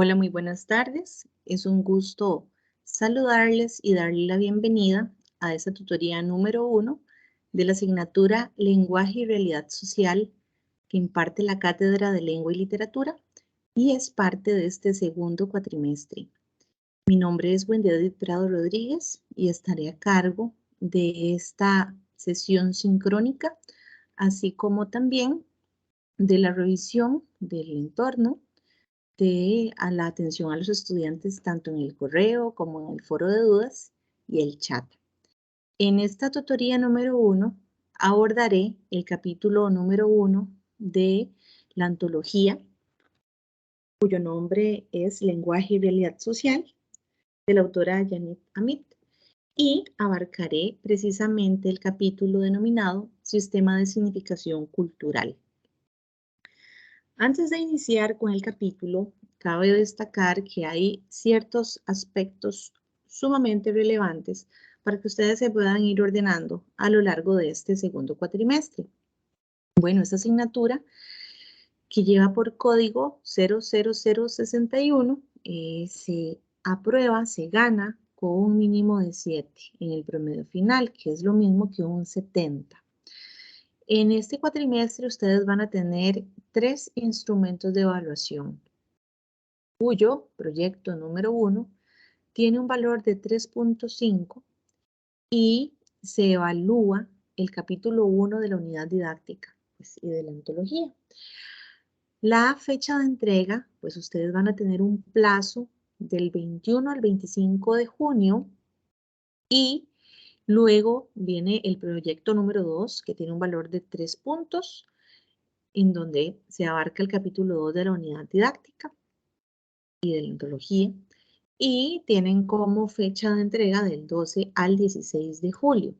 Hola, muy buenas tardes. Es un gusto saludarles y darle la bienvenida a esta tutoría número 1 de la asignatura Lenguaje y Realidad Social que imparte la Cátedra de Lengua y Literatura y es parte de este segundo cuatrimestre. Mi nombre es Wendy Prado Rodríguez y estaré a cargo de esta sesión sincrónica, así como también de la revisión del entorno a la atención a los estudiantes tanto en el correo como en el foro de dudas y el chat. En esta tutoría número 1 abordaré el capítulo número 1 de la antología, cuyo nombre es Lenguaje y Realidad Social, de la autora Janet Amit, y abarcaré precisamente el capítulo denominado Sistema de Significación Cultural. Antes de iniciar con el capítulo, cabe destacar que hay ciertos aspectos sumamente relevantes para que ustedes se puedan ir ordenando a lo largo de este segundo cuatrimestre. Bueno, esta asignatura que lleva por código 00061 se aprueba, se gana con un mínimo de 7 en el promedio final, que es lo mismo que un 70. En este cuatrimestre ustedes van a tener 3 instrumentos de evaluación, cuyo proyecto número 1 tiene un valor de 3.5 y se evalúa el capítulo 1 de la unidad didáctica y de la antología. La fecha de entrega, pues ustedes van a tener un plazo del 21 al 25 de junio y luego viene el proyecto número 2 que tiene un valor de 3 puntos en donde se abarca el capítulo 2 de la unidad didáctica y de la ontología, y tienen como fecha de entrega del 12 al 16 de julio.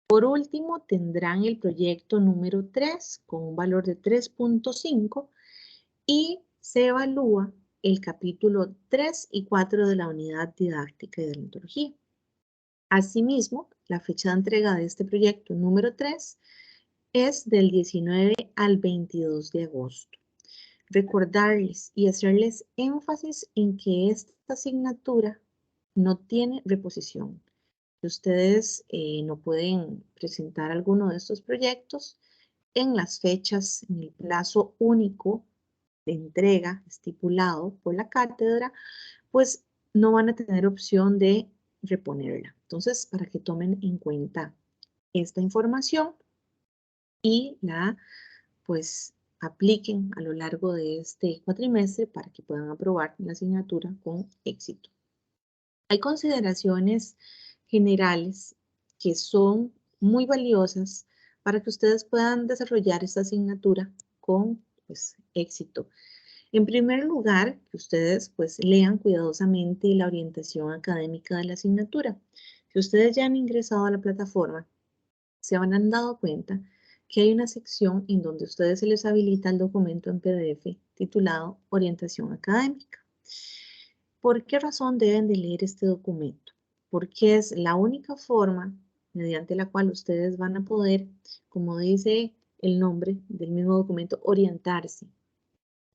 Por último, tendrán el proyecto número 3 con un valor de 3.5 y se evalúa el capítulo 3 y 4 de la unidad didáctica y de la ontología. Asimismo, la fecha de entrega de este proyecto número 3 es del 19 al 22 de agosto. Recordarles y hacerles énfasis en que esta asignatura no tiene reposición. Ustedes no pueden presentar alguno de estos proyectos en las fechas, en el plazo único de entrega estipulado por la cátedra, pues no van a tener opción de reponerla. Entonces, para que tomen en cuenta esta información y la, pues, apliquen a lo largo de este cuatrimestre para que puedan aprobar la asignatura con éxito. Hay consideraciones generales que son muy valiosas para que ustedes puedan desarrollar esta asignatura con éxito. En primer lugar, que ustedes lean cuidadosamente la orientación académica de la asignatura. Si ustedes ya han ingresado a la plataforma, se habrán dado cuenta que hay una sección en donde a ustedes se les habilita el documento en PDF titulado Orientación Académica. ¿Por qué razón deben de leer este documento? Porque es la única forma mediante la cual ustedes van a poder, como dice el nombre del mismo documento, orientarse.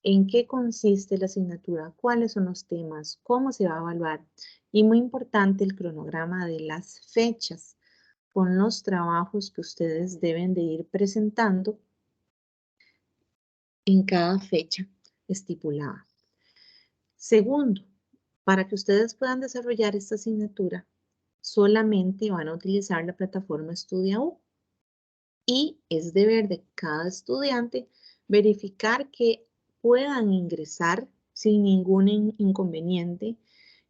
¿En qué consiste la asignatura? ¿Cuáles son los temas? ¿Cómo se va a evaluar? Y muy importante, el cronograma de las fechas con los trabajos que ustedes deben de ir presentando en cada fecha estipulada. Segundo, para que ustedes puedan desarrollar esta asignatura, solamente van a utilizar la plataforma EstudiaU y es deber de cada estudiante verificar que puedan ingresar sin ningún inconveniente,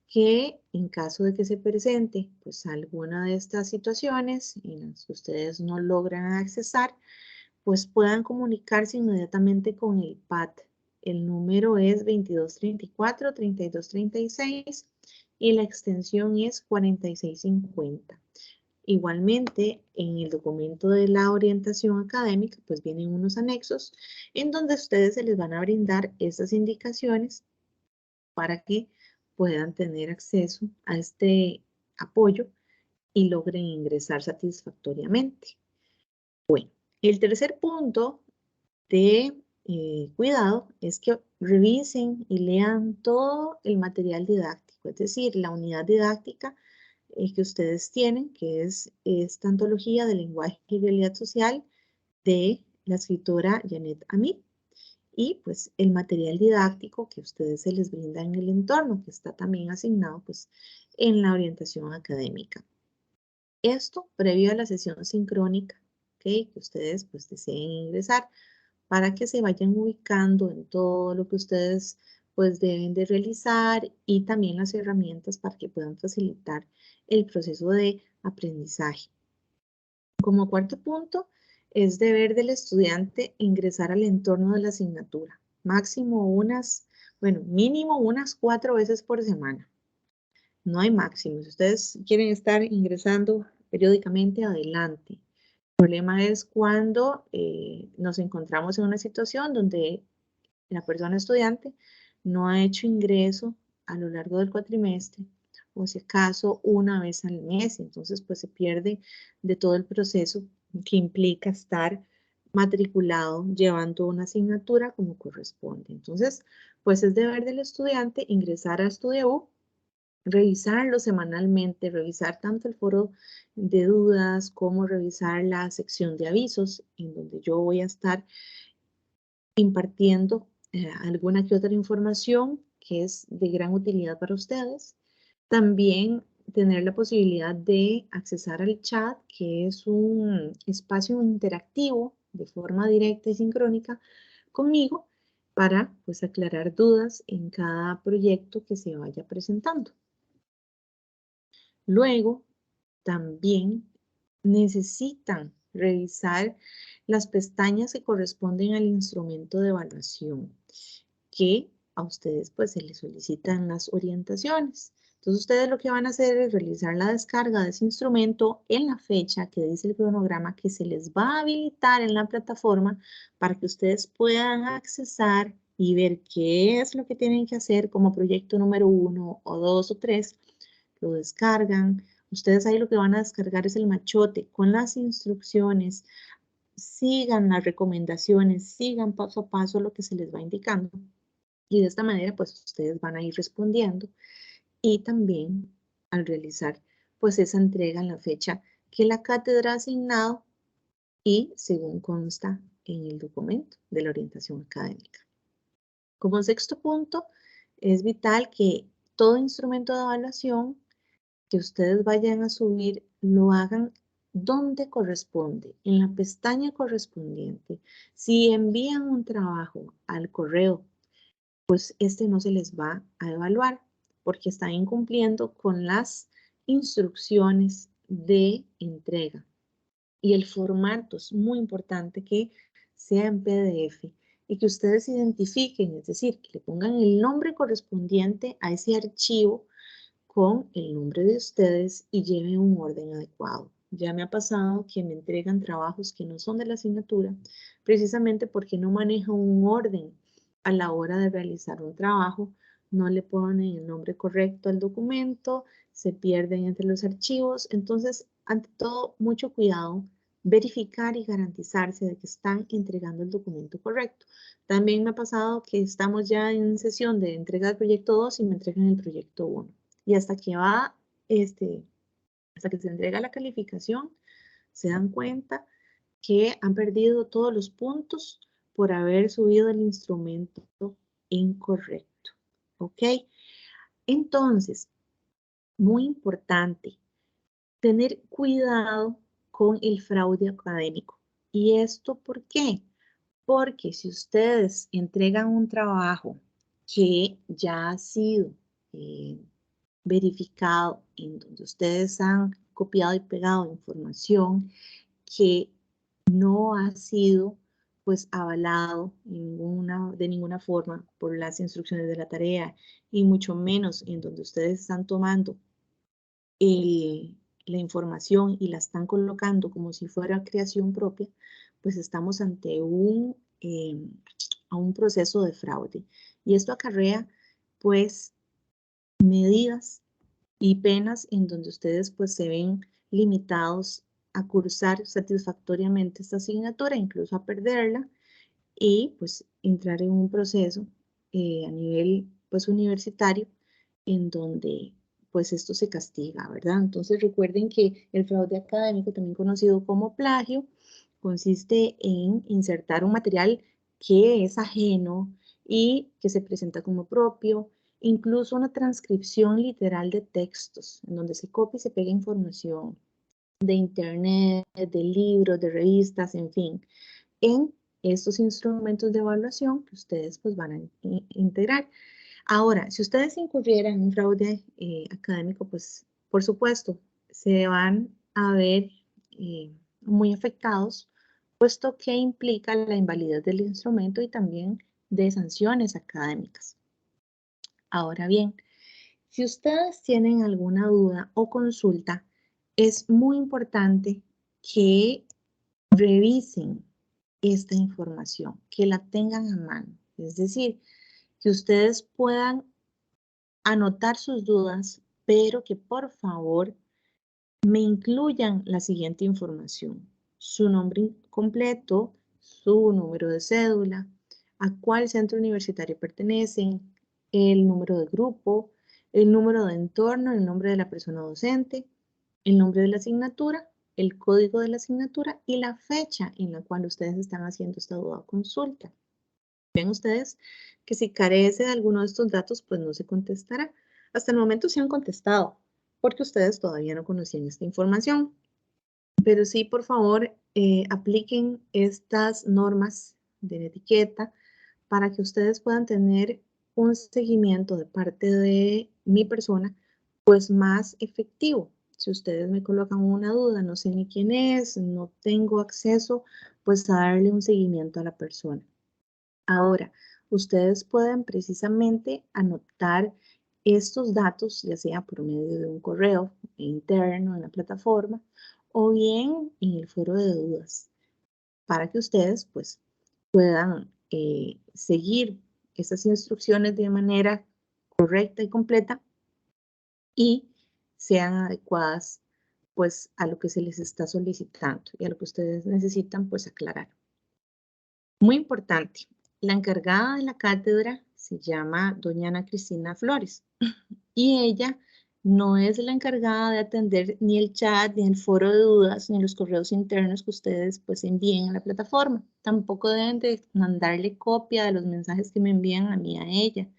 que en caso de que se presente alguna de estas situaciones en las que ustedes no logran accesar, pues puedan comunicarse inmediatamente con el PAT. El número es 2234-3236 y la extensión es 4650. Igualmente, en el documento de la orientación académica, pues vienen unos anexos en donde ustedes se les van a brindar estas indicaciones para que puedan tener acceso a este apoyo y logren ingresar satisfactoriamente. Bueno, el tercer punto de cuidado es que revisen y lean todo el material didáctico, es decir, la unidad didáctica que ustedes tienen, que es esta antología de lenguaje y realidad social de la escritora Janet Amid, y pues el material didáctico que ustedes se les brinda en el entorno, que está también asignado pues en la orientación académica. Esto previo a la sesión sincrónica, ¿okay? Que ustedes pues deseen ingresar para que se vayan ubicando en todo lo que ustedes pues deben de realizar y también las herramientas para que puedan facilitar el proceso de aprendizaje. Como cuarto punto, es deber del estudiante ingresar al entorno de la asignatura, mínimo unas 4 veces por semana. No hay máximo. Si ustedes quieren estar ingresando periódicamente, adelante. El problema es cuando nos encontramos en una situación donde la persona estudiante no ha hecho ingreso a lo largo del cuatrimestre, o si acaso una vez al mes, entonces pues se pierde de todo el proceso que implica estar matriculado llevando una asignatura como corresponde. Entonces, pues es deber del estudiante ingresar a Estudiaú, revisarlo semanalmente, revisar tanto el foro de dudas como revisar la sección de avisos, en donde yo voy a estar impartiendo alguna que otra información que es de gran utilidad para ustedes. También tener la posibilidad de accesar al chat, que es un espacio interactivo de forma directa y sincrónica conmigo para pues aclarar dudas en cada proyecto que se vaya presentando. Luego, también necesitan revisar las pestañas que corresponden al instrumento de evaluación, que a ustedes pues se les solicitan las orientaciones. Entonces ustedes lo que van a hacer es realizar la descarga de ese instrumento en la fecha que dice el cronograma que se les va a habilitar en la plataforma para que ustedes puedan accesar y ver qué es lo que tienen que hacer como proyecto número 1 o 2 o 3. Lo descargan. Ustedes ahí lo que van a descargar es el machote con las instrucciones. Sigan las recomendaciones, sigan paso a paso lo que se les va indicando. Y de esta manera, pues ustedes van a ir respondiendo. Y también al realizar, pues esa entrega en la fecha que la cátedra ha asignado y según consta en el documento de la orientación académica. Como sexto punto, es vital que todo instrumento de evaluación que ustedes vayan a subir lo hagan donde corresponde, en la pestaña correspondiente. Si envían un trabajo al correo, pues este no se les va a evaluar porque están incumpliendo con las instrucciones de entrega. Y el formato es muy importante que sea en PDF y que ustedes identifiquen, es decir, que le pongan el nombre correspondiente a ese archivo con el nombre de ustedes y lleven un orden adecuado. Ya me ha pasado que me entregan trabajos que no son de la asignatura, precisamente porque no manejan un orden a la hora de realizar un trabajo, no le ponen el nombre correcto al documento, se pierden entre los archivos. Entonces, ante todo, mucho cuidado, verificar y garantizarse de que están entregando el documento correcto. También me ha pasado que estamos ya en sesión de entrega del proyecto 2 y me entregan el proyecto 1. Y hasta que hasta que se entrega la calificación, se dan cuenta que han perdido todos los puntos por haber subido el instrumento incorrecto. ¿Ok? Entonces, muy importante, tener cuidado con el fraude académico. ¿Y esto por qué? Porque si ustedes entregan un trabajo que ya ha sido verificado, en donde ustedes han copiado y pegado información que no ha sido pues avalado de ninguna forma por las instrucciones de la tarea y mucho menos en donde ustedes están tomando la información y la están colocando como si fuera creación propia, pues estamos ante a un proceso de fraude. Y esto acarrea pues medidas y penas en donde ustedes pues se ven limitados a cursar satisfactoriamente esta asignatura, incluso a perderla y pues entrar en un proceso a nivel pues universitario en donde pues esto se castiga, ¿verdad? Entonces recuerden que el fraude académico, también conocido como plagio, consiste en insertar un material que es ajeno y que se presenta como propio, incluso una transcripción literal de textos, en donde se copia y se pega información de internet, de libros, de revistas, en fin, en estos instrumentos de evaluación que ustedes pues van a integrar. Ahora, si ustedes incurrieran en un fraude académico, pues por supuesto se van a ver muy afectados, puesto que implica la invalidez del instrumento y también de sanciones académicas. Ahora bien, si ustedes tienen alguna duda o consulta, es muy importante que revisen esta información, que la tengan a mano. Es decir, que ustedes puedan anotar sus dudas, pero que por favor me incluyan la siguiente información: su nombre completo, su número de cédula, a cuál centro universitario pertenecen, el número de grupo, el número de entorno, el nombre de la persona docente, el nombre de la asignatura, el código de la asignatura y la fecha en la cual ustedes están haciendo esta duda o consulta. Ven ustedes que si carece de alguno de estos datos, pues no se contestará. Hasta el momento se han contestado, porque ustedes todavía no conocían esta información. Pero sí, por favor, apliquen estas normas de etiqueta para que ustedes puedan tener un seguimiento de parte de mi persona, pues más efectivo. Si ustedes me colocan una duda, no sé ni quién es, no tengo acceso, pues a darle un seguimiento a la persona. Ahora, ustedes pueden precisamente anotar estos datos, ya sea por medio de un correo interno en la plataforma o bien en el foro de dudas, para que ustedes pues puedan seguir esas instrucciones de manera correcta y completa y sean adecuadas pues a lo que se les está solicitando y a lo que ustedes necesitan pues aclarar. Muy importante, la encargada de la cátedra se llama doña Ana Cristina Flores y ella no es la encargada de atender ni el chat, ni el foro de dudas, ni los correos internos que ustedes pues envíen a la plataforma. Tampoco deben de mandarle copia de los mensajes que me envían a mí a ella.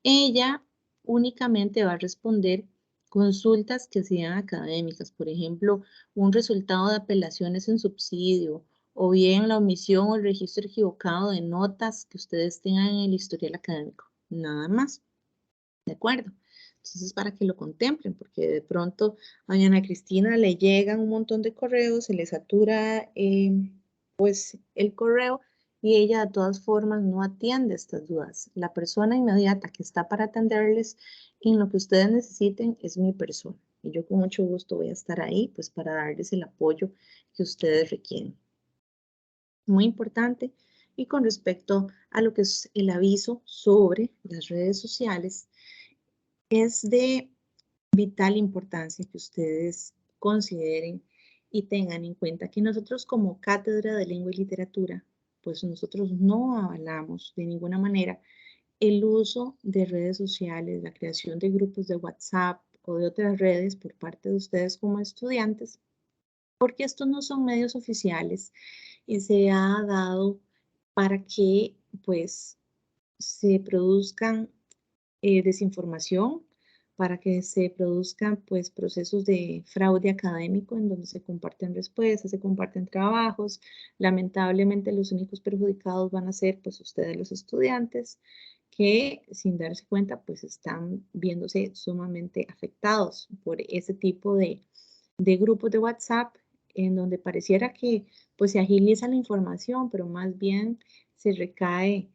Ella únicamente va a responder consultas que sean académicas, por ejemplo, un resultado de apelaciones en subsidio, o bien la omisión o el registro equivocado de notas que ustedes tengan en el historial académico. Nada más. ¿De acuerdo? Entonces, para que lo contemplen, porque de pronto a doña Ana Cristina le llegan un montón de correos, se le satura pues el correo y ella de todas formas no atiende estas dudas. La persona inmediata que está para atenderles en lo que ustedes necesiten es mi persona. Y yo con mucho gusto voy a estar ahí pues para darles el apoyo que ustedes requieren. Muy importante. Y con respecto a lo que es el aviso sobre las redes sociales, es de vital importancia que ustedes consideren y tengan en cuenta que nosotros como Cátedra de Lengua y Literatura, pues nosotros no avalamos de ninguna manera el uso de redes sociales, la creación de grupos de WhatsApp o de otras redes por parte de ustedes como estudiantes, porque estos no son medios oficiales y se ha dado para que pues se produzcan desinformación, para que se produzcan pues procesos de fraude académico en donde se comparten respuestas, se comparten trabajos. Lamentablemente los únicos perjudicados van a ser pues ustedes los estudiantes que sin darse cuenta pues están viéndose sumamente afectados por ese tipo de grupos de WhatsApp en donde pareciera que pues se agiliza la información, pero más bien se cae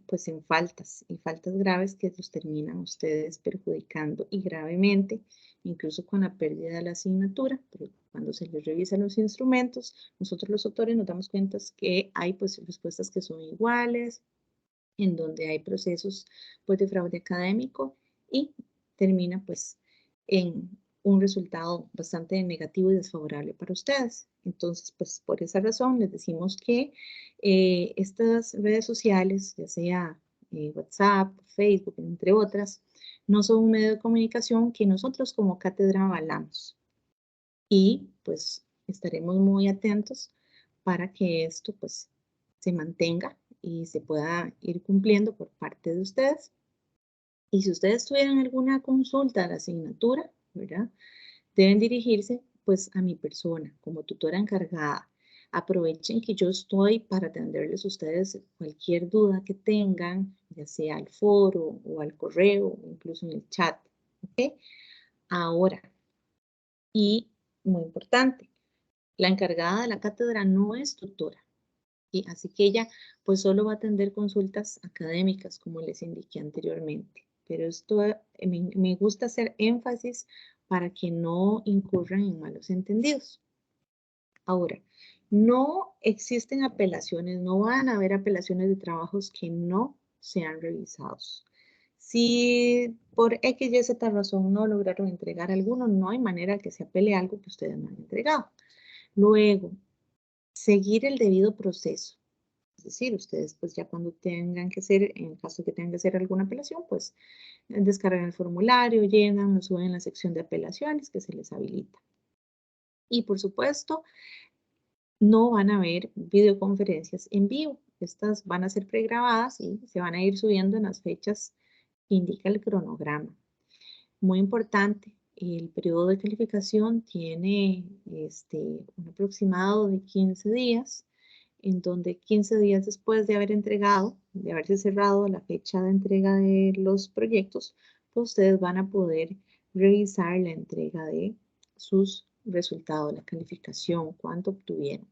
pues en faltas y faltas graves que los terminan ustedes perjudicando y gravemente, incluso con la pérdida de la asignatura. Pero cuando se les revisan los instrumentos, nosotros los autores nos damos cuenta que hay pues respuestas que son iguales, en donde hay procesos pues de fraude académico y termina pues en un resultado bastante negativo y desfavorable para ustedes. Entonces, pues por esa razón les decimos que estas redes sociales, ya sea WhatsApp, Facebook, entre otras, no son un medio de comunicación que nosotros como cátedra avalamos. Y pues estaremos muy atentos para que esto pues se mantenga y se pueda ir cumpliendo por parte de ustedes. Y si ustedes tuvieran alguna consulta a la asignatura, ¿verdad? Deben dirigirse pues a mi persona como tutora encargada. Aprovechen que yo estoy para atenderles a ustedes cualquier duda que tengan, ya sea al foro o al correo o incluso en el chat. ¿Ok? Ahora, y muy importante, la encargada de la cátedra no es tutora. Y así que ella pues solo va a atender consultas académicas, como les indiqué anteriormente. Pero esto me gusta hacer énfasis para que no incurran en malos entendidos. Ahora, no existen apelaciones, no van a haber apelaciones de trabajos que no sean revisados. Si por X, Y, Z razón no lograron entregar alguno, no hay manera que se apele algo que ustedes no han entregado. Luego, seguir el debido proceso. Es decir, ustedes pues ya cuando tengan que hacer, en caso que tengan que hacer alguna apelación, pues descargan el formulario, llenan, lo suben en la sección de apelaciones que se les habilita. Y por supuesto, no van a haber videoconferencias en vivo. Estas van a ser pregrabadas y se van a ir subiendo en las fechas que indica el cronograma. Muy importante, el periodo de calificación tiene un aproximado de 15 días, en donde 15 días después de haber entregado, de haberse cerrado la fecha de entrega de los proyectos, pues ustedes van a poder revisar la entrega de sus resultados, la calificación, cuánto obtuvieron.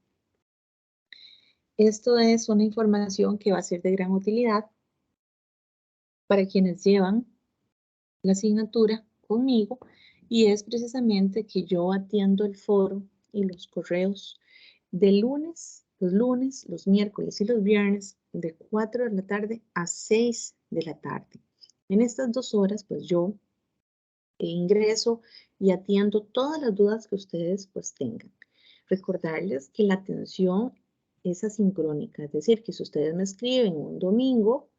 Esto es una información que va a ser de gran utilidad para quienes llevan la asignatura conmigo y es precisamente que yo atiendo el foro y los correos de los lunes, los miércoles y los viernes de 4 de la tarde a 6 de la tarde. En estas 2 horas, pues yo ingreso y atiendo todas las dudas que ustedes pues tengan. Recordarles que la atención es asincrónica, es decir, que si ustedes me escriben un domingo,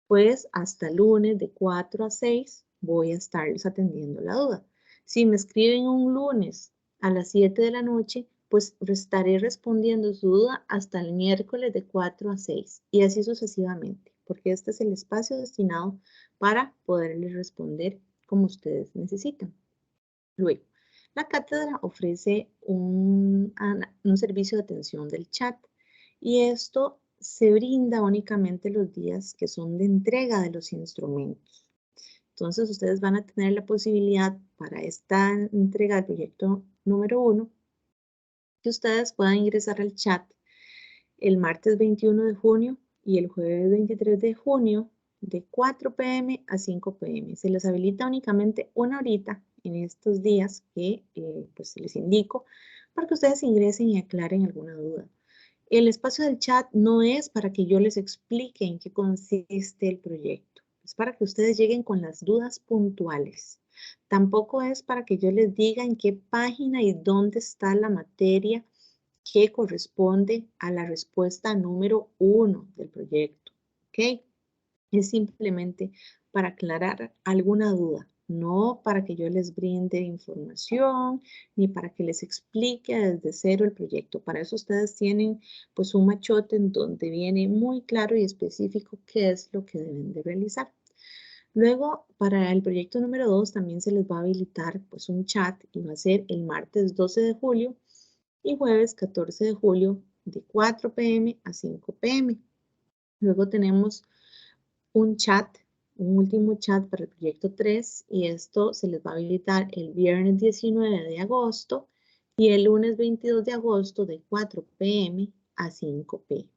pues hasta lunes de 4 a 6 voy a estarles atendiendo la duda. Si me escriben un lunes a las 7 de la noche, pues estaré respondiendo su duda hasta el miércoles de 4 a 6 y así sucesivamente, porque este es el espacio destinado para poderles responder como ustedes necesitan. Luego, la cátedra ofrece un servicio de atención del chat y esto se brinda únicamente los días que son de entrega de los instrumentos. Entonces, ustedes van a tener la posibilidad para esta entrega del proyecto número 1 que ustedes puedan ingresar al chat el martes 21 de junio y el jueves 23 de junio de 4 p.m. a 5 p.m. Se les habilita únicamente una horita en estos días que pues les indico para que ustedes ingresen y aclaren alguna duda. El espacio del chat no es para que yo les explique en qué consiste el proyecto, es para que ustedes lleguen con las dudas puntuales. Tampoco es para que yo les diga en qué página y dónde está la materia que corresponde a la respuesta número 1 del proyecto. ¿Ok? Es simplemente para aclarar alguna duda, no para que yo les brinde información ni para que les explique desde cero el proyecto. Para eso ustedes tienen pues un machote en donde viene muy claro y específico qué es lo que deben de realizar. Luego, para el proyecto número 2 también se les va a habilitar pues un chat y va a ser el martes 12 de julio y jueves 14 de julio de 4 p.m. a 5 p.m. Luego tenemos un chat, un último chat para el proyecto 3 y esto se les va a habilitar el viernes 19 de agosto y el lunes 22 de agosto de 4 p.m. a 5 p.m.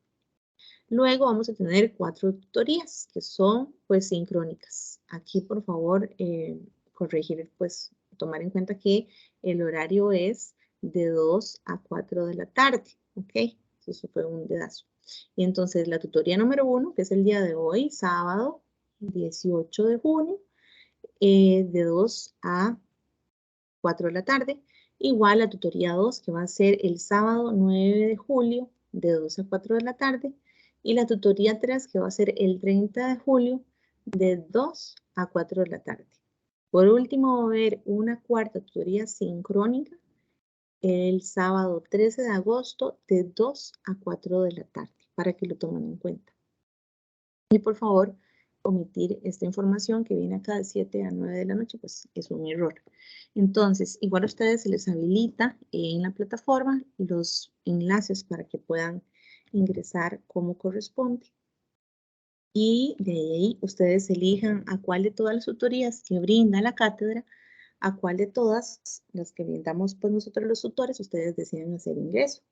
Luego vamos a tener 4 tutorías que son pues sincrónicas. Aquí por favor corregir pues tomar en cuenta que el horario es de 2 a 4 de la tarde, ¿ok? Eso fue un dedazo. Y entonces la tutoría número 1, que es el día de hoy, sábado 18 de junio, de 2 a 4 de la tarde. Igual la tutoría 2, que va a ser el sábado 9 de julio, de 2 a 4 de la tarde. Y la tutoría 3 que va a ser el 30 de julio de 2 a 4 de la tarde. Por último, va a haber una cuarta tutoría sincrónica el sábado 13 de agosto de 2 a 4 de la tarde, para que lo tomen en cuenta. Y por favor, omitir esta información que viene acá de 7 a 9 de la noche, pues es un error. Entonces, igual a ustedes se les habilita en la plataforma los enlaces para que puedan ingresar como corresponde. Y de ahí ustedes elijan a cuál de todas las tutorías que brinda la cátedra, a cuál de todas las que brindamos pues nosotros los tutores, ustedes deciden hacer ingreso.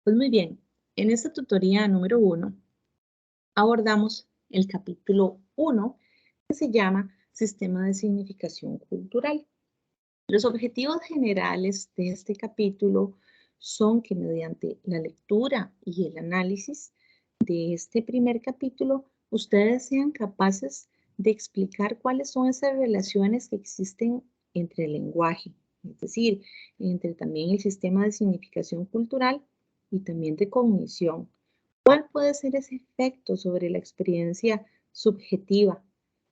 Pues muy bien, en esta tutoría número 1 abordamos el capítulo 1 que se llama Sistema de Significación Cultural. Los objetivos generales de este capítulo son que mediante la lectura y el análisis de este primer capítulo, ustedes sean capaces de explicar cuáles son esas relaciones que existen entre el lenguaje, es decir, entre también el sistema de significación cultural y también de cognición. ¿Cuál puede ser ese efecto sobre la experiencia subjetiva,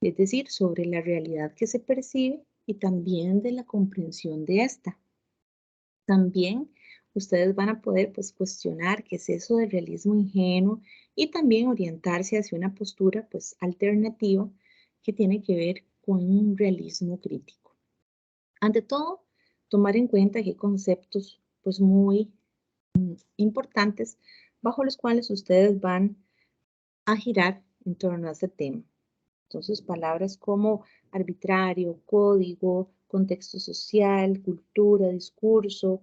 es decir, sobre la realidad que se percibe y también de la comprensión de esta? También ustedes van a poder pues, cuestionar qué es eso del realismo ingenuo y también orientarse hacia una postura pues, alternativa que tiene que ver con un realismo crítico. Ante todo, tomar en cuenta que hay conceptos pues, muy importantes bajo los cuales ustedes van a girar en torno a este tema. Entonces, palabras como arbitrario, código, contexto social, cultura, discurso,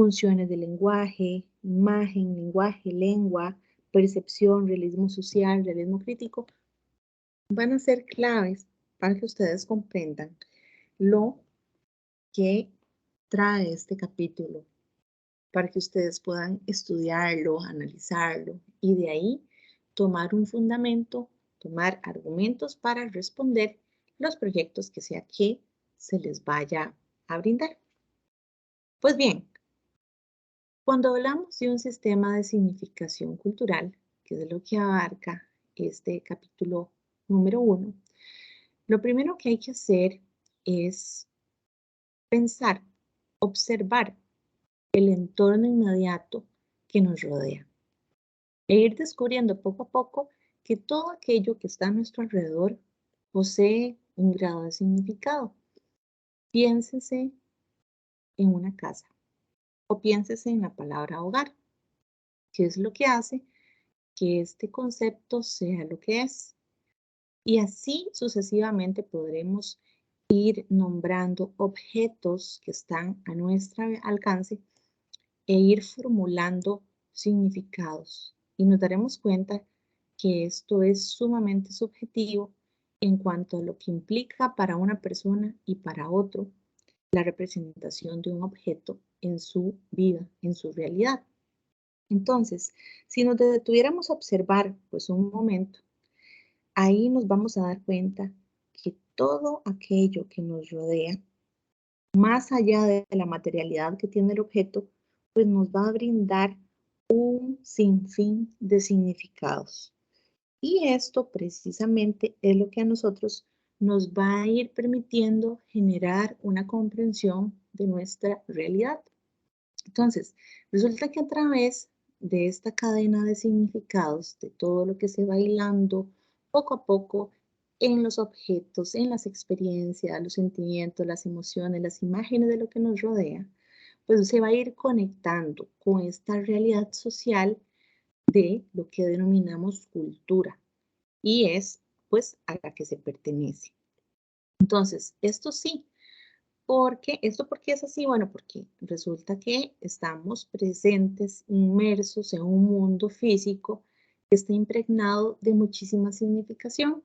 funciones del lenguaje, imagen, lenguaje, lengua, percepción, realismo social, realismo crítico, van a ser claves para que ustedes comprendan lo que trae este capítulo, para que ustedes puedan estudiarlo, analizarlo y de ahí tomar un fundamento, tomar argumentos para responder los proyectos que sea que se les vaya a brindar. Pues bien, cuando hablamos de un sistema de significación cultural, que es lo que abarca este capítulo número 1, lo primero que hay que hacer es pensar, observar el entorno inmediato que nos rodea e ir descubriendo poco a poco que todo aquello que está a nuestro alrededor posee un grado de significado. Piénsese en una casa o piénsese en la palabra hogar, que es lo que hace que este concepto sea lo que es. Y así sucesivamente podremos ir nombrando objetos que están a nuestro alcance e ir formulando significados. Y nos daremos cuenta que esto es sumamente subjetivo en cuanto a lo que implica para una persona y para otro la representación de un objeto en su vida, en su realidad. Entonces, si nos detuviéramos a observar pues un momento, ahí nos vamos a dar cuenta que todo aquello que nos rodea, más allá de la materialidad que tiene el objeto, pues nos va a brindar un sinfín de significados. Y esto precisamente es lo que a nosotros nos va a ir permitiendo generar una comprensión de nuestra realidad. Entonces, resulta que a través de esta cadena de significados, de todo lo que se va hilando poco a poco en los objetos, en las experiencias, los sentimientos, las emociones, las imágenes de lo que nos rodea, pues se va a ir conectando con esta realidad social de lo que denominamos cultura y es pues a la que se pertenece. Entonces, esto sí, ¿esto por qué es así? Bueno, porque resulta que estamos presentes, inmersos en un mundo físico que está impregnado de muchísima significación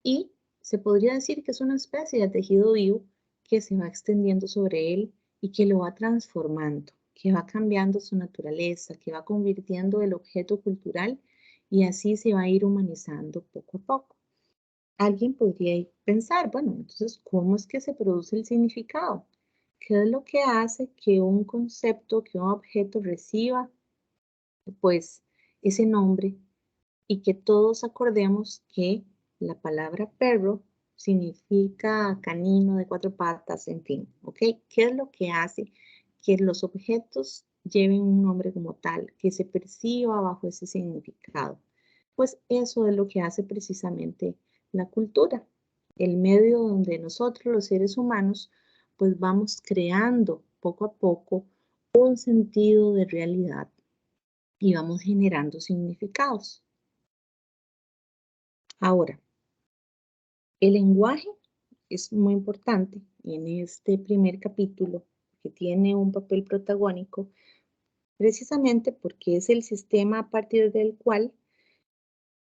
y se podría decir que es una especie de tejido vivo que se va extendiendo sobre él y que lo va transformando, que va cambiando su naturaleza, que va convirtiendo el objeto cultural y así se va a ir humanizando poco a poco. Alguien podría pensar, bueno, entonces, ¿cómo es que se produce el significado? ¿Qué es lo que hace que un concepto, que un objeto reciba, pues, ese nombre y que todos acordemos que la palabra perro significa canino de 4 patas, en fin, ¿ok? ¿Qué es lo que hace que los objetos lleven un nombre como tal, que se perciba bajo ese significado? Pues eso es lo que hace precisamente la cultura, el medio donde nosotros los seres humanos pues vamos creando poco a poco un sentido de realidad y vamos generando significados. Ahora, el lenguaje es muy importante en este primer capítulo, que tiene un papel protagónico, precisamente porque es el sistema a partir del cual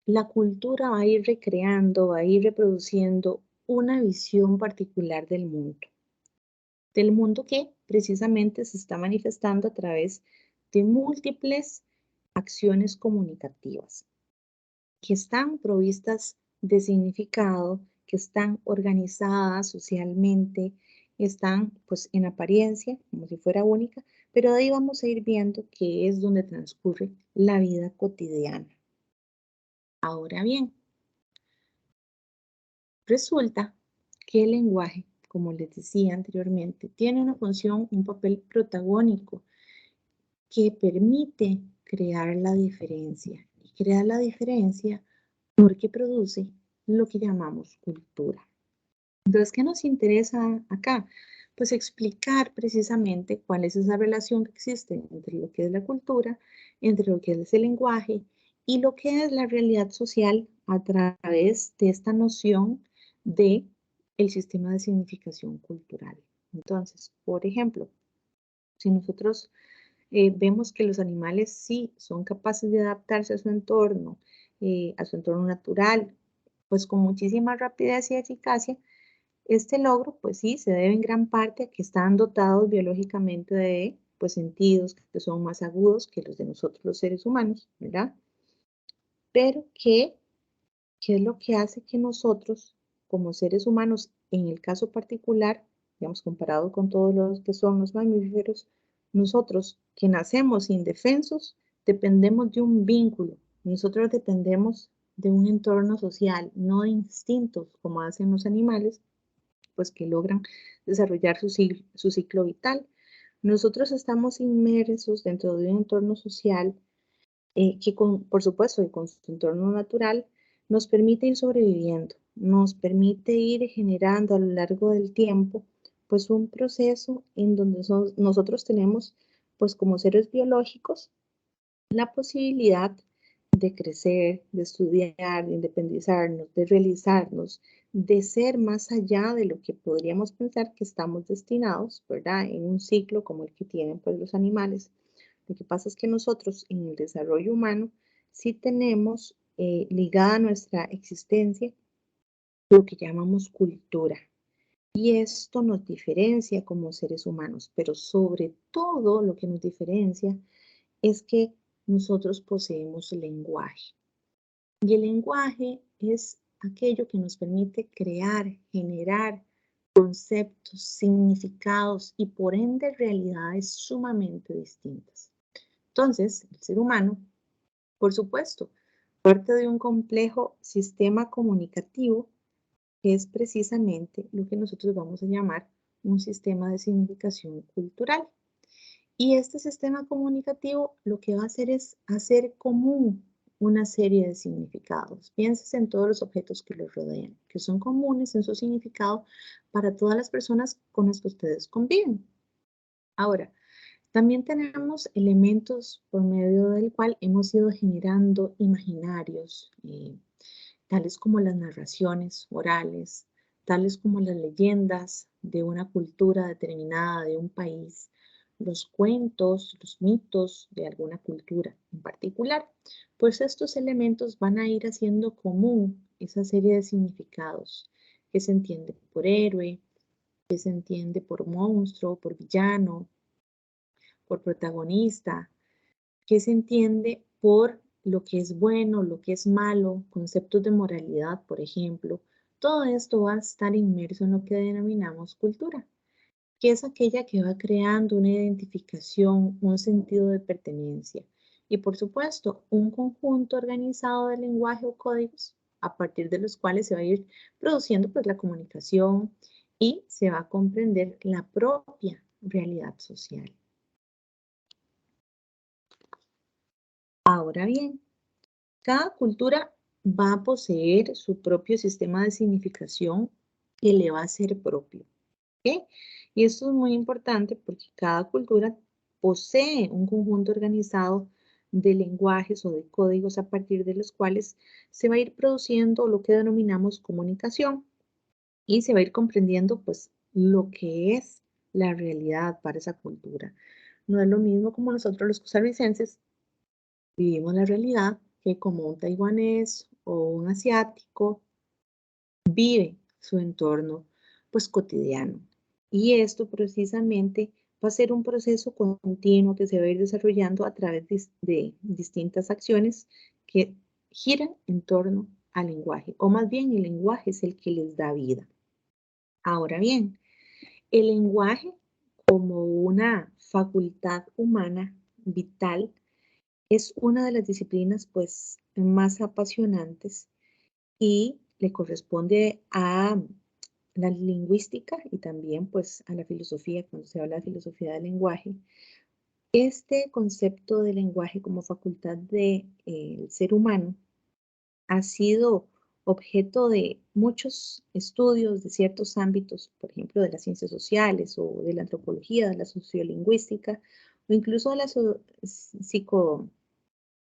la cultura va a ir recreando, va a ir reproduciendo una visión particular del mundo que precisamente se está manifestando a través de múltiples acciones comunicativas que están provistas de significado, que están organizadas socialmente, están pues en apariencia como si fuera única, pero de ahí vamos a ir viendo que es donde transcurre la vida cotidiana. Ahora bien, resulta que el lenguaje, como les decía anteriormente, tiene una función, un papel protagónico que permite crear la diferencia. Y crear la diferencia porque produce lo que llamamos cultura. Entonces, ¿qué nos interesa acá? Pues explicar precisamente cuál es esa relación que existe entre lo que es la cultura, entre lo que es el lenguaje y lo que es la realidad social a través de esta noción de el sistema de significación cultural. Entonces, por ejemplo, si nosotros vemos que los animales sí son capaces de adaptarse a su entorno natural, pues con muchísima rapidez y eficacia. Este logro, pues sí, se debe en gran parte a que están dotados biológicamente de pues, sentidos que son más agudos que los de nosotros los seres humanos, ¿verdad? Pero ¿qué es lo que hace que nosotros, como seres humanos, en el caso particular, digamos, comparado con todos los que son los mamíferos, nosotros que nacemos indefensos, dependemos de un vínculo, nosotros dependemos de un entorno social, no de instintos como hacen los animales, pues que logran desarrollar su ciclo vital. Nosotros estamos inmersos dentro de un entorno social que por supuesto, y con su entorno natural, nos permite ir sobreviviendo, nos permite ir generando a lo largo del tiempo, pues un proceso en donde nosotros tenemos, pues como seres biológicos, la posibilidad de crecer, de estudiar, de independizarnos, de realizarnos, de ser más allá de lo que podríamos pensar que estamos destinados, ¿verdad? En un ciclo como el que tienen pues los animales. Lo que pasa es que nosotros en el desarrollo humano sí tenemos ligada a nuestra existencia lo que llamamos cultura. Y esto nos diferencia como seres humanos, pero sobre todo lo que nos diferencia es que nosotros poseemos lenguaje. Y el lenguaje es aquello que nos permite crear, generar conceptos, significados y por ende realidades sumamente distintas. Entonces, el ser humano, por supuesto, parte de un complejo sistema comunicativo que es precisamente lo que nosotros vamos a llamar un sistema de significación cultural. Y este sistema comunicativo lo que va a hacer es hacer común una serie de significados. Piensen en todos los objetos que los rodean, que son comunes en su significado para todas las personas con las que ustedes conviven. Ahora, también tenemos elementos por medio del cual hemos ido generando imaginarios, tales como las narraciones orales, tales como las leyendas de una cultura determinada, de un país, los cuentos, los mitos de alguna cultura en particular. Pues estos elementos van a ir haciendo común esa serie de significados que se entiende por héroe, que se entiende por monstruo, por villano, por protagonista, que se entiende por lo que es bueno, lo que es malo, conceptos de moralidad, por ejemplo. Todo esto va a estar inmerso en lo que denominamos cultura, que es aquella que va creando una identificación, un sentido de pertenencia. Y por supuesto, un conjunto organizado de lenguaje o códigos a partir de los cuales se va a ir produciendo pues la comunicación y se va a comprender la propia realidad social. Ahora bien, cada cultura va a poseer su propio sistema de significación que le va a ser propio. ¿Ok? Y esto es muy importante porque cada cultura posee un conjunto organizado de lenguajes o de códigos a partir de los cuales se va a ir produciendo lo que denominamos comunicación y se va a ir comprendiendo pues lo que es la realidad para esa cultura. No es lo mismo como nosotros los costarricenses vivimos la realidad que como un taiwanés o un asiático vive su entorno pues cotidiano. Y esto precisamente va a ser un proceso continuo que se va a ir desarrollando a través de distintas acciones que giran en torno al lenguaje, o más bien el lenguaje es el que les da vida. Ahora bien, el lenguaje como una facultad humana vital es una de las disciplinas pues más apasionantes y le corresponde a la lingüística y también pues a la filosofía, cuando se habla de filosofía del lenguaje. Este concepto de lenguaje como facultad del ser humano ha sido objeto de muchos estudios de ciertos ámbitos, por ejemplo, de las ciencias sociales o de la antropología, de la sociolingüística o incluso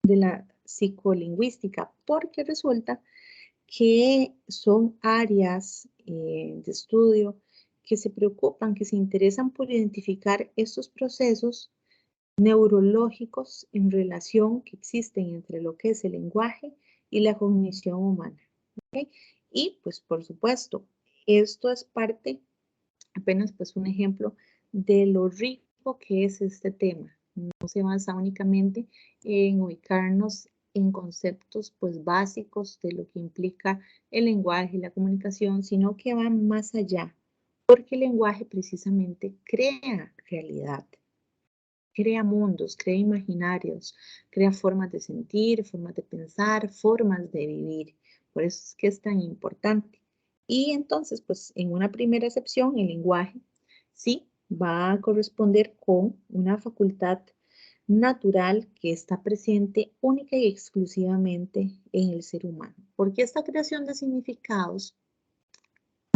de la psicolingüística, porque resulta que son áreas de estudio que se preocupan, que se interesan por identificar estos procesos neurológicos en relación que existen entre lo que es el lenguaje y la cognición humana. ¿Okay? Y pues por supuesto, esto es parte, apenas pues un ejemplo de lo rico que es este tema. No se basa únicamente en ubicarnos en conceptos pues básicos de lo que implica el lenguaje y la comunicación, sino que va más allá, porque el lenguaje precisamente crea realidad, crea mundos, crea imaginarios, crea formas de sentir, formas de pensar, formas de vivir. Por eso es que es tan importante. Y entonces, pues en una primera acepción, el lenguaje sí va a corresponder con una facultad natural que está presente única y exclusivamente en el ser humano. Porque esta creación de significados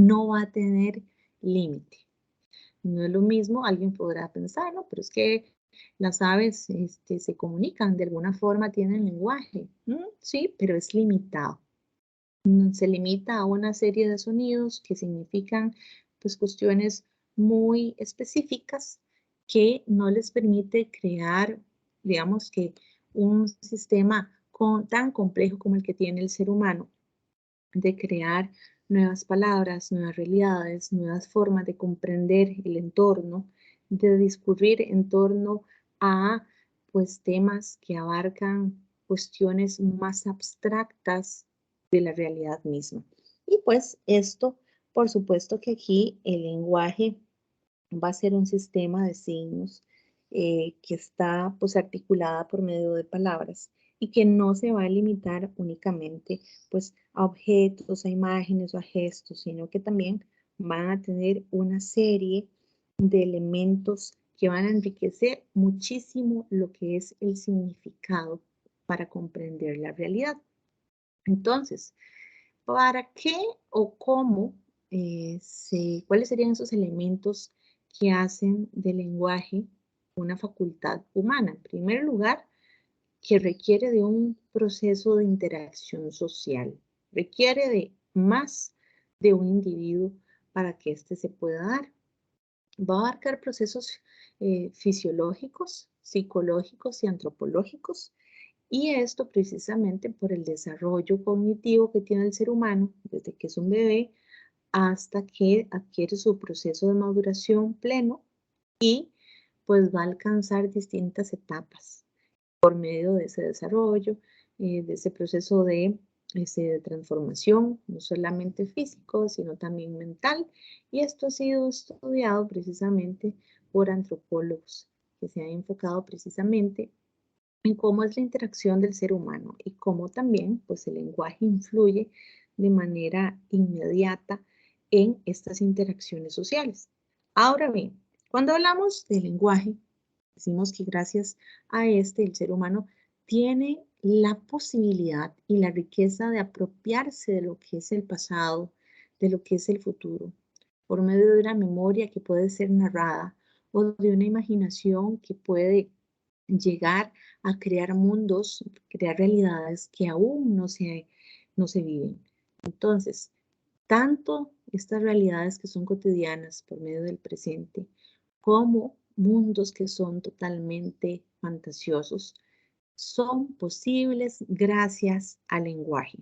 no va a tener límite. No es lo mismo, alguien podrá pensar, ¿no? Pero es que las aves se comunican de alguna forma, tienen lenguaje. Sí, pero es limitado. Se limita a una serie de sonidos que significan pues cuestiones muy específicas que no les permite crear, digamos que un sistema tan complejo como el que tiene el ser humano, de crear nuevas palabras, nuevas realidades, nuevas formas de comprender el entorno, de discurrir en torno a pues temas que abarcan cuestiones más abstractas de la realidad misma. Y pues esto, por supuesto que aquí el lenguaje va a ser un sistema de signos que está pues articulada por medio de palabras y que no se va a limitar únicamente pues a objetos, a imágenes o a gestos, sino que también van a tener una serie de elementos que van a enriquecer muchísimo lo que es el significado para comprender la realidad. Entonces, ¿para qué o cómo cuáles serían esos elementos que hacen del lenguaje una facultad humana? En primer lugar, que requiere de un proceso de interacción social, requiere de más de un individuo para que éste se pueda dar. Va a abarcar procesos fisiológicos, psicológicos y antropológicos, y esto precisamente por el desarrollo cognitivo que tiene el ser humano desde que es un bebé hasta que adquiere su proceso de maduración pleno y pues va a alcanzar distintas etapas por medio de ese desarrollo, de ese proceso de transformación, no solamente físico, sino también mental. Y esto ha sido estudiado precisamente por antropólogos que se han enfocado precisamente en cómo es la interacción del ser humano y cómo también pues, el lenguaje influye de manera inmediata en estas interacciones sociales. Ahora bien, cuando hablamos de lenguaje, decimos que gracias a este el ser humano tiene la posibilidad y la riqueza de apropiarse de lo que es el pasado, de lo que es el futuro, por medio de una memoria que puede ser narrada o de una imaginación que puede llegar a crear mundos, crear realidades que aún no se viven. Entonces, tanto estas realidades que son cotidianas por medio del presente, como mundos que son totalmente fantasiosos, son posibles gracias al lenguaje.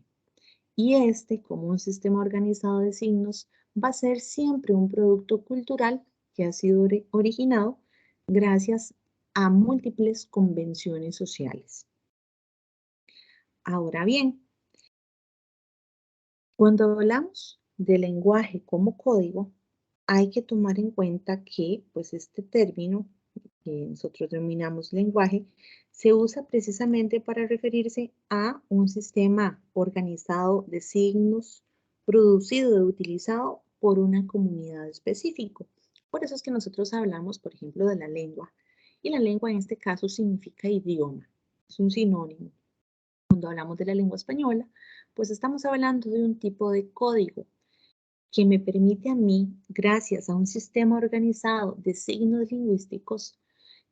Y este, como un sistema organizado de signos, va a ser siempre un producto cultural que ha sido originado gracias a múltiples convenciones sociales. Ahora bien, cuando hablamos de lenguaje como código, hay que tomar en cuenta que pues, este término que nosotros denominamos lenguaje se usa precisamente para referirse a un sistema organizado de signos producido y utilizado por una comunidad específica. Por eso es que nosotros hablamos, por ejemplo, de la lengua. Y la lengua en este caso significa idioma, es un sinónimo. Cuando hablamos de la lengua española, pues estamos hablando de un tipo de código que me permite a mí, gracias a un sistema organizado de signos lingüísticos,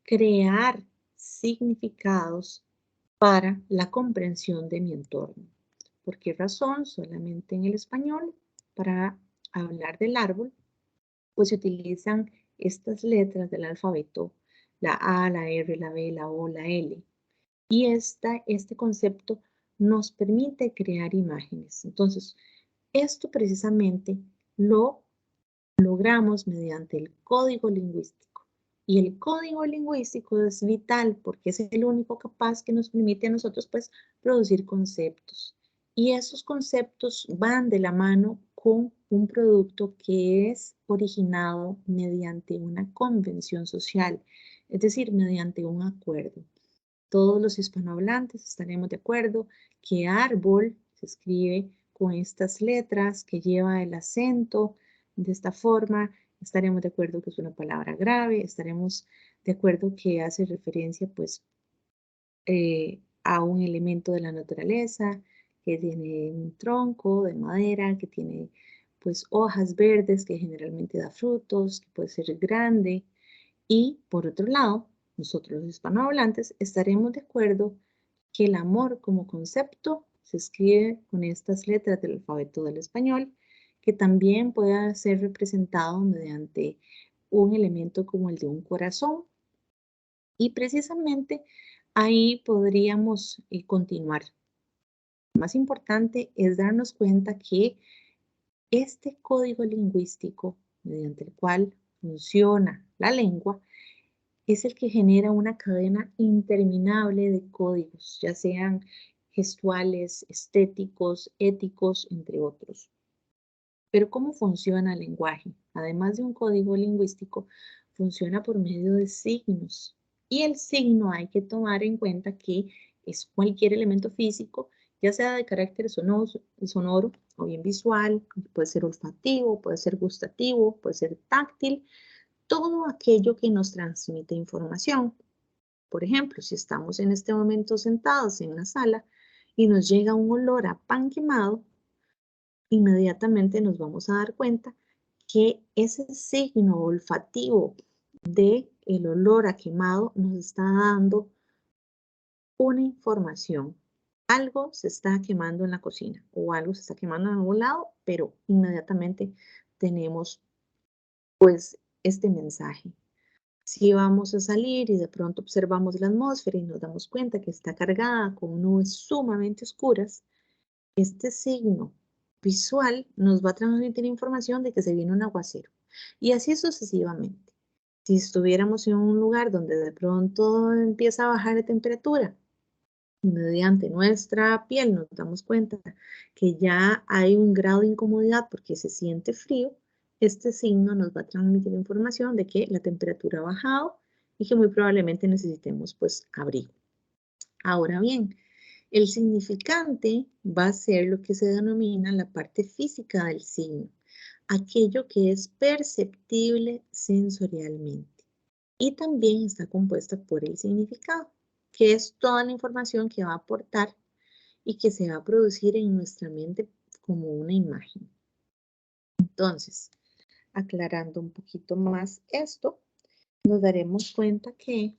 crear significados para la comprensión de mi entorno. ¿Por qué razón? Solamente en el español, para hablar del árbol, pues se utilizan estas letras del alfabeto, la A, la R, la B, la O, la L. Y este concepto nos permite crear imágenes. Entonces, esto precisamente lo logramos mediante el código lingüístico. Y el código lingüístico es vital porque es el único capaz que nos permite a nosotros pues producir conceptos. Y esos conceptos van de la mano con un producto que es originado mediante una convención social, es decir, mediante un acuerdo. Todos los hispanohablantes estaremos de acuerdo que árbol se escribe con estas letras, que lleva el acento de esta forma. Estaremos de acuerdo que es una palabra grave, estaremos de acuerdo que hace referencia pues a un elemento de la naturaleza, que tiene un tronco de madera, que tiene pues hojas verdes, que generalmente da frutos, que puede ser grande. Y por otro lado, nosotros los hispanohablantes estaremos de acuerdo que el amor como concepto se escribe con estas letras del alfabeto del español, que también pueda ser representado mediante un elemento como el de un corazón. Y precisamente ahí podríamos continuar. Lo más importante es darnos cuenta que este código lingüístico, mediante el cual funciona la lengua, es el que genera una cadena interminable de códigos, ya sean gestuales, estéticos, éticos, entre otros. Pero ¿cómo funciona el lenguaje? Además de un código lingüístico, funciona por medio de signos. Y el signo hay que tomar en cuenta que es cualquier elemento físico, ya sea de carácter sonoro o bien visual, puede ser olfativo, puede ser gustativo, puede ser táctil, todo aquello que nos transmite información. Por ejemplo, si estamos en este momento sentados en la sala y nos llega un olor a pan quemado, inmediatamente nos vamos a dar cuenta que ese signo olfativo de el olor a quemado nos está dando una información. Algo se está quemando en la cocina o algo se está quemando en algún lado, pero inmediatamente tenemos pues este mensaje. Si vamos a salir y de pronto observamos la atmósfera y nos damos cuenta que está cargada con nubes sumamente oscuras, este signo visual nos va a transmitir información de que se viene un aguacero. Y así sucesivamente. Si estuviéramos en un lugar donde de pronto empieza a bajar la temperatura y mediante nuestra piel nos damos cuenta que ya hay un grado de incomodidad porque se siente frío, este signo nos va a transmitir información de que la temperatura ha bajado y que muy probablemente necesitemos pues abrigo. Ahora bien, el significante va a ser lo que se denomina la parte física del signo, aquello que es perceptible sensorialmente. Y también está compuesta por el significado, que es toda la información que va a aportar y que se va a producir en nuestra mente como una imagen. Entonces, aclarando un poquito más esto, nos daremos cuenta que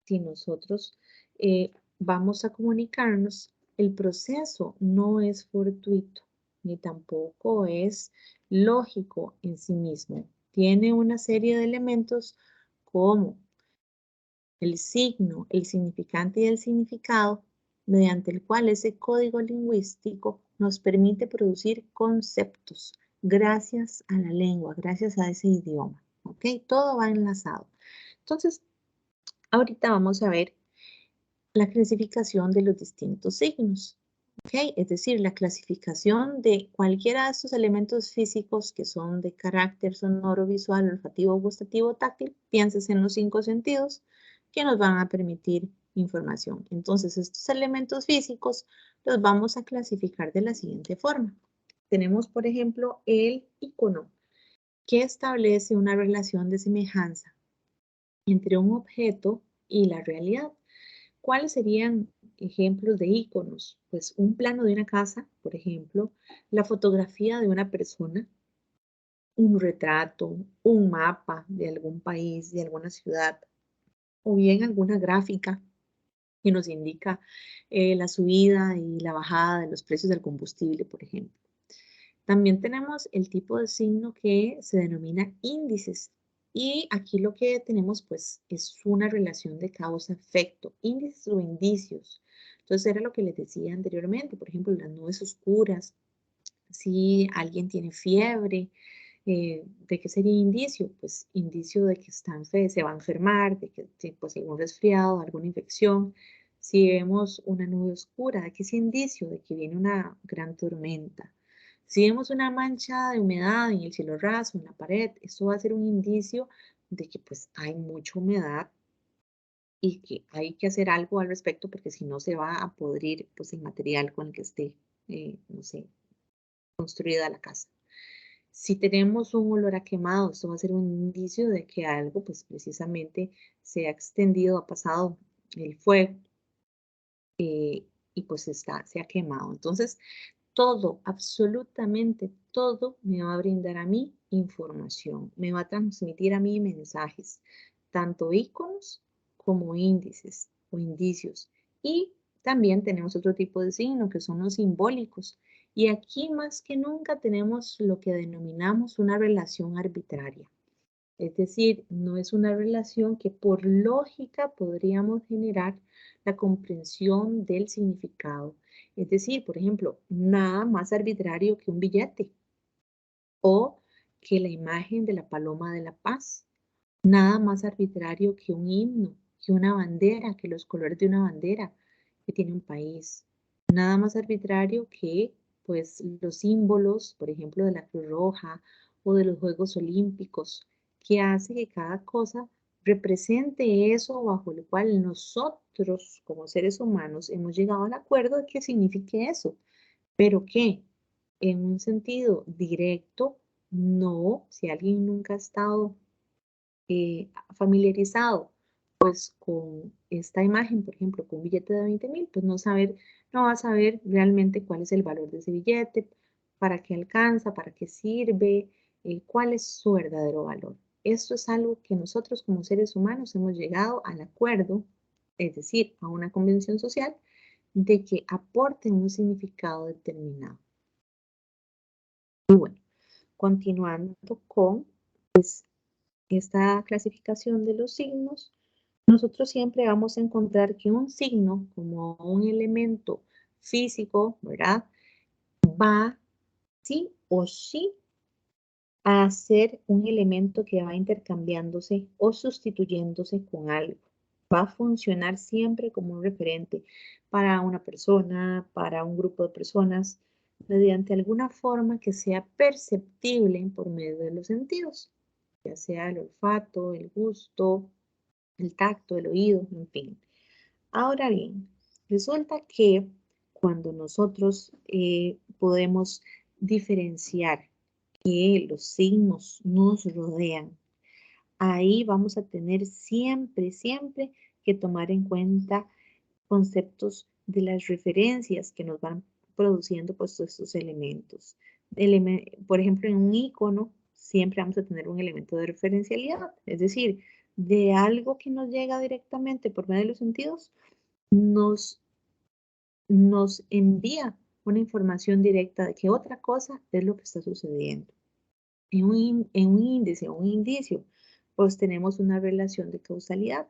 si nosotros vamos a comunicarnos, el proceso no es fortuito, ni tampoco es lógico en sí mismo. Tiene una serie de elementos como el signo, el significante y el significado, mediante el cual ese código lingüístico nos permite producir conceptos gracias a la lengua, gracias a ese idioma. ¿Ok? Todo va enlazado. Entonces, ahorita vamos a ver la clasificación de los distintos signos. ¿Ok? Es decir, la clasificación de cualquiera de estos elementos físicos que son de carácter sonoro, visual, olfativo, gustativo, táctil. Pienses en los 5 sentidos que nos van a permitir información. Entonces, estos elementos físicos los vamos a clasificar de la siguiente forma. Tenemos, por ejemplo, el icono, que establece una relación de semejanza entre un objeto y la realidad. ¿Cuáles serían ejemplos de iconos? Pues un plano de una casa, por ejemplo, la fotografía de una persona, un retrato, un mapa de algún país, de alguna ciudad, o bien alguna gráfica que nos indica la subida y la bajada de los precios del combustible, por ejemplo. También tenemos el tipo de signo que se denomina índices. Y aquí lo que tenemos pues es una relación de causa-efecto, índices o indicios. Entonces era lo que les decía anteriormente, por ejemplo, las nubes oscuras, si alguien tiene fiebre, ¿de qué sería indicio? Pues indicio de que se va a enfermar, de que pues algún resfriado, alguna infección. Si vemos una nube oscura, ¿de qué es indicio? De que viene una gran tormenta. Si vemos una mancha de humedad en el cielo raso, en la pared, esto va a ser un indicio de que pues hay mucha humedad y que hay que hacer algo al respecto porque si no se va a podrir pues el material con el que esté, no sé, construida la casa. Si tenemos un olor a quemado, esto va a ser un indicio de que algo, pues precisamente se ha extendido, ha pasado el fuego y pues se ha quemado. Entonces, todo, absolutamente todo me va a brindar a mí información, me va a transmitir a mí mensajes, tanto iconos como índices o indicios. Y también tenemos otro tipo de signo que son los simbólicos. Y aquí más que nunca tenemos lo que denominamos una relación arbitraria. Es decir, no es una relación que por lógica podríamos generar la comprensión del significado. Es decir, por ejemplo, nada más arbitrario que un billete o que la imagen de la paloma de la paz. Nada más arbitrario que un himno, que una bandera, que los colores de una bandera que tiene un país. Nada más arbitrario que pues los símbolos, por ejemplo, de la Cruz Roja o de los Juegos Olímpicos, que hace que cada cosa represente eso bajo lo cual nosotros como seres humanos hemos llegado al acuerdo de que signifique eso. Pero que en un sentido directo, no, si alguien nunca ha estado familiarizado pues con esta imagen, por ejemplo, con un billete de 20,000, pues no va a saber realmente cuál es el valor de ese billete, para qué alcanza, para qué sirve, cuál es su verdadero valor. Esto es algo que nosotros como seres humanos hemos llegado al acuerdo, es decir, a una convención social, de que aporten un significado determinado. Y bueno, continuando con esta clasificación de los signos, nosotros siempre vamos a encontrar que un signo, como un elemento físico, ¿verdad? Va sí o sí a ser un elemento que va intercambiándose o sustituyéndose con algo. Va a funcionar siempre como un referente para una persona, para un grupo de personas, mediante alguna forma que sea perceptible por medio de los sentidos, ya sea el olfato, el gusto, el tacto, el oído, en fin. Ahora bien, Resulta que cuando nosotros podemos diferenciar que los signos nos rodean, ahí vamos a tener siempre, siempre que tomar en cuenta conceptos de las referencias que nos van produciendo pues estos elementos. Por ejemplo, en un icono siempre vamos a tener un elemento de referencialidad, es decir, de algo que nos llega directamente por medio de los sentidos, nos envía una información directa de que otra cosa es lo que está sucediendo. En un índice o un indicio, pues tenemos una relación de causalidad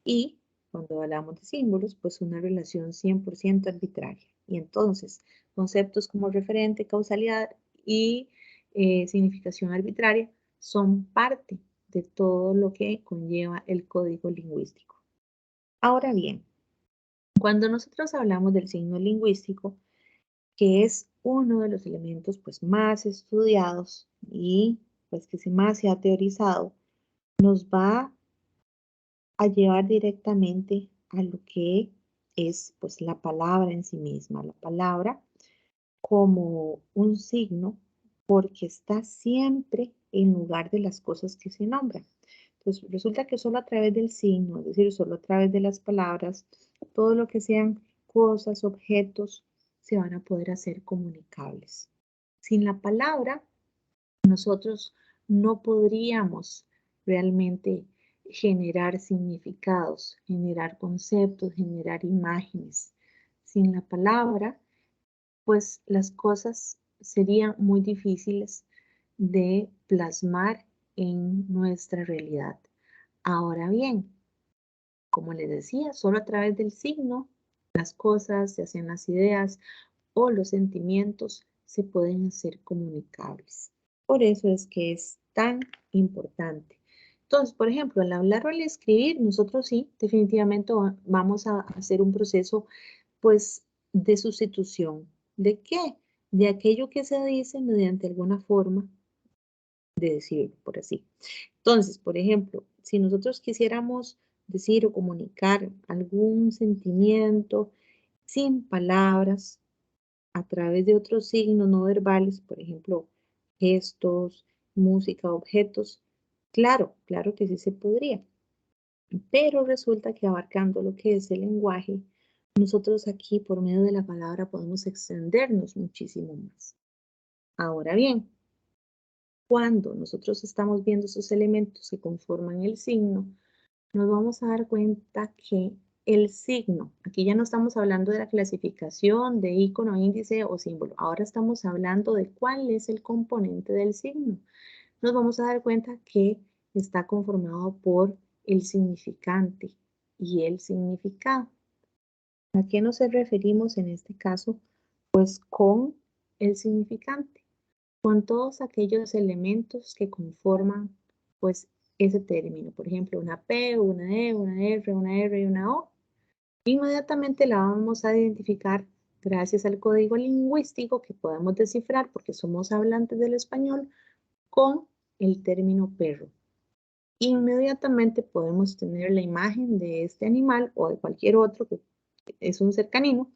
y cuando hablamos de símbolos, pues una relación 100% arbitraria. Y entonces, conceptos como referente, causalidad y significación arbitraria son parte de todo lo que conlleva el código lingüístico. Ahora bien, cuando nosotros hablamos del signo lingüístico, que es uno de los elementos pues más estudiados y pues que más se ha teorizado, nos va a llevar directamente a lo que es pues la palabra en sí misma, la palabra como un signo porque está siempre en lugar de las cosas que se nombran. Entonces resulta que solo a través del signo, es decir, solo a través de las palabras, todo lo que sean cosas, objetos, se van a poder hacer comunicables. Sin la palabra, nosotros no podríamos realmente generar significados, generar conceptos, generar imágenes. Sin la palabra, pues las cosas serían muy difíciles de plasmar en nuestra realidad. Ahora bien, como les decía, solo a través del signo, las cosas, ya sean las ideas o los sentimientos, se pueden hacer comunicables. Por eso es que es tan importante. Entonces, por ejemplo, al hablar o al escribir, nosotros sí, definitivamente vamos a hacer un proceso, pues, de sustitución. ¿De qué? De aquello que se dice mediante alguna forma de decirlo, por así. Entonces, por ejemplo, si nosotros quisiéramos decir o comunicar algún sentimiento sin palabras, a través de otros signos no verbales, por ejemplo, gestos, música, objetos, claro, claro que sí se podría. Pero resulta que abarcando lo que es el lenguaje, nosotros aquí por medio de la palabra podemos extendernos muchísimo más. Ahora bien, cuando nosotros estamos viendo esos elementos que conforman el signo, nos vamos a dar cuenta que el signo, aquí ya no estamos hablando de la clasificación de icono, índice o símbolo, ahora estamos hablando de cuál es el componente del signo. Nos vamos a dar cuenta que está conformado por el significante y el significado. ¿A qué nos referimos en este caso? Pues con el significante, con todos aquellos elementos que conforman pues ese término. Por ejemplo, una P, una E, una R, una R y una O. Inmediatamente la vamos a identificar gracias al código lingüístico que podemos descifrar porque somos hablantes del español con el término perro. Inmediatamente podemos tener la imagen de este animal o de cualquier otro que es un ser canino,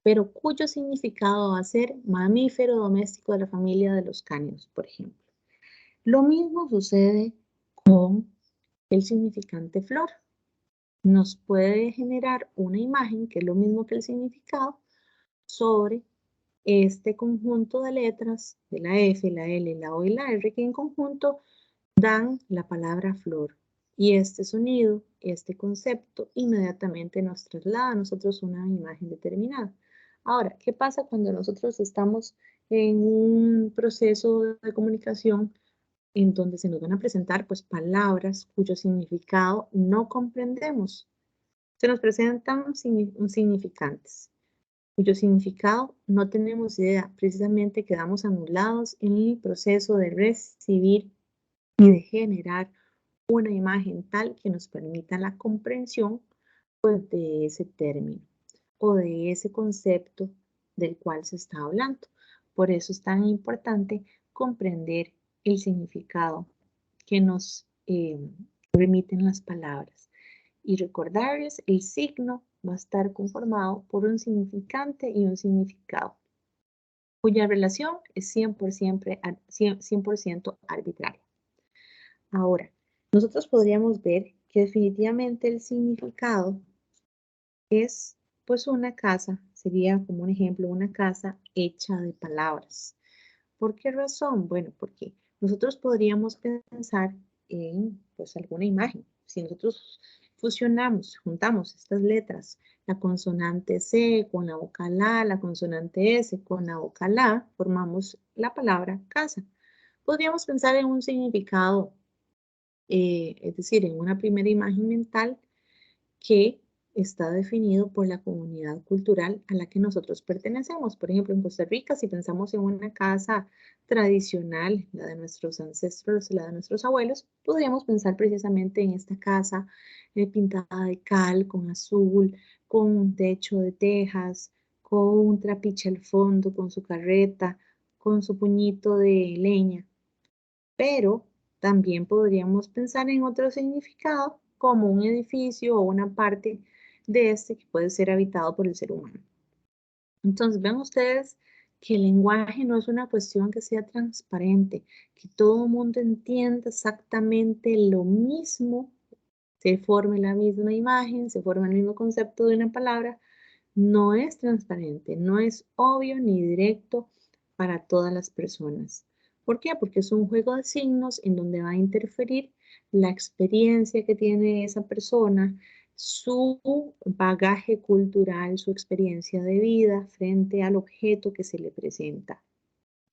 pero cuyo significado va a ser mamífero doméstico de la familia de los cánidos, por ejemplo. Lo mismo sucede con el significante flor. Nos puede generar una imagen, que es lo mismo que el significado, sobre este conjunto de letras de la F, la L, la O y la R, que en conjunto dan la palabra flor. Y este sonido, este concepto, inmediatamente nos traslada a nosotros una imagen determinada. Ahora, ¿qué pasa cuando nosotros estamos en un proceso de comunicación en donde se nos van a presentar pues palabras cuyo significado no comprendemos? Se nos presentan significantes cuyo significado no tenemos idea. Precisamente quedamos anulados en el proceso de recibir y de generar una imagen tal que nos permita la comprensión pues, de ese término o de ese concepto del cual se está hablando. Por eso es tan importante comprender el significado que nos remiten las palabras. Y recordarles, el signo va a estar conformado por un significante y un significado, cuya relación es 100% arbitraria. Ahora, nosotros podríamos ver que definitivamente el significado es pues una casa, sería como un ejemplo, una casa hecha de palabras. ¿Por qué razón? Bueno, porque nosotros podríamos pensar en pues alguna imagen. Si nosotros fusionamos, juntamos estas letras, la consonante C con la vocal A, la consonante S con la vocal A, formamos la palabra casa. Podríamos pensar en un significado, es decir, en una primera imagen mental que está definido por la comunidad cultural a la que nosotros pertenecemos. Por ejemplo, en Costa Rica, si pensamos en una casa tradicional, la de nuestros ancestros, la de nuestros abuelos, podríamos pensar precisamente en esta casa pintada de cal, con azul, con un techo de tejas, con un trapiche al fondo, con su carreta, con su puñito de leña. Pero también podríamos pensar en otro significado, como un edificio o una parte de este que puede ser habitado por el ser humano. Entonces, ven ustedes que el lenguaje no es una cuestión que sea transparente, que todo el mundo entienda exactamente lo mismo, se forme la misma imagen, se forme el mismo concepto de una palabra. No es transparente, no es obvio ni directo para todas las personas. ¿Por qué? Porque es un juego de signos en donde va a interferir la experiencia que tiene esa persona, su bagaje cultural, su experiencia de vida frente al objeto que se le presenta.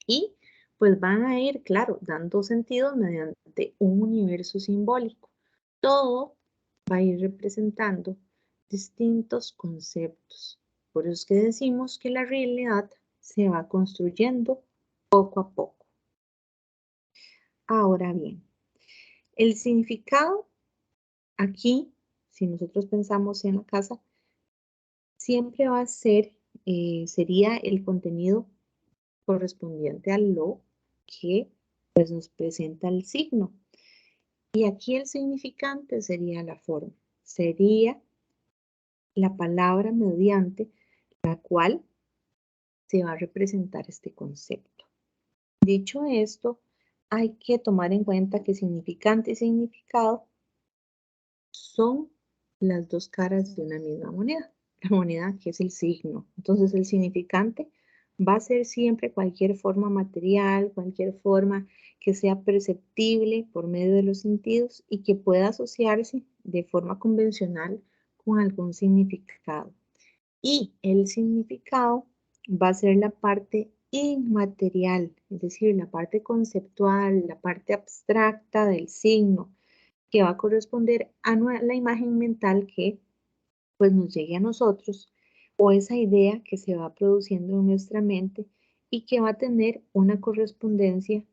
Y pues van a ir, claro, dando sentido mediante un universo simbólico. Todo va a ir representando distintos conceptos. Por eso es que decimos que la realidad se va construyendo poco a poco. Ahora bien, el significado aquí, si nosotros pensamos en la casa, siempre va a ser, sería el contenido correspondiente a lo que pues, nos presenta el signo. Y aquí el significante sería la forma, sería la palabra mediante la cual se va a representar este concepto. Dicho esto, hay que tomar en cuenta que significante y significado son las dos caras de una misma moneda. La moneda que es el signo. Entonces el significante va a ser siempre cualquier forma material, cualquier forma que sea perceptible por medio de los sentidos y que pueda asociarse de forma convencional con algún significado. Y el significado va a ser la parte inmaterial, es decir, la parte conceptual, la parte abstracta del signo, que va a corresponder a la imagen mental que pues nos llegue a nosotros o esa idea que se va produciendo en nuestra mente y que va a tener una correspondencia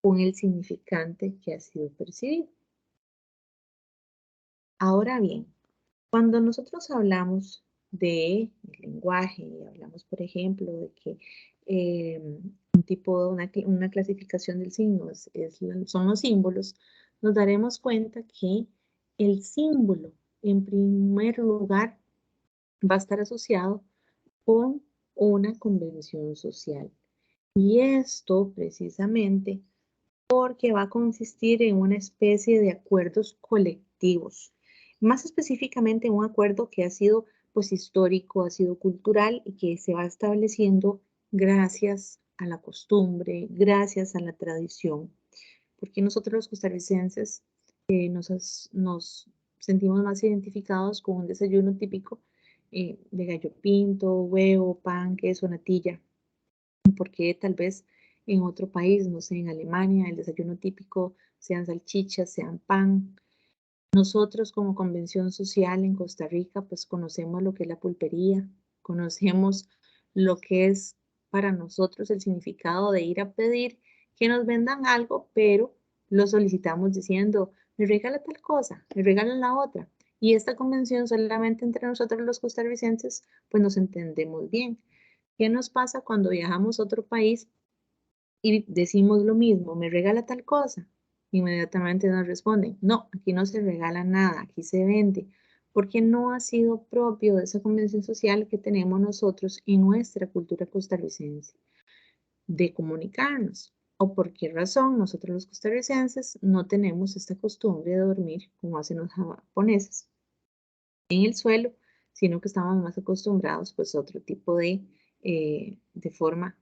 con el significante que ha sido percibido. Ahora bien, cuando nosotros hablamos de lenguaje y hablamos, por ejemplo, de que un tipo, una clasificación del signo son los símbolos, nos daremos cuenta que el símbolo, en primer lugar, va a estar asociado con una convención social. Y esto precisamente porque va a consistir en una especie de acuerdos colectivos, más específicamente un acuerdo que ha sido pues histórico, ha sido cultural y que se va estableciendo gracias a la costumbre, gracias a la tradición, porque nosotros los costarricenses nos sentimos más identificados con un desayuno típico de gallo pinto, huevo, pan, queso, natilla, porque tal vez en otro país, no sé, en Alemania, el desayuno típico sean salchichas, sean pan. Nosotros como convención social en Costa Rica, pues conocemos lo que es la pulpería, conocemos lo que es para nosotros el significado de ir a pedir que nos vendan algo, pero lo solicitamos diciendo, me regala tal cosa, me regalan la otra. Y esta convención solamente entre nosotros los costarricenses, pues nos entendemos bien. ¿Qué nos pasa cuando viajamos a otro país y decimos lo mismo, me regala tal cosa? Inmediatamente nos responden, no, aquí no se regala nada, aquí se vende. porque no ha sido propio de esa convención social que tenemos nosotros en nuestra cultura costarricense de comunicarnos. ¿O por qué razón nosotros los costarricenses no tenemos esta costumbre de dormir como hacen los japoneses en el suelo, sino que estamos más acostumbrados pues a otro tipo de forma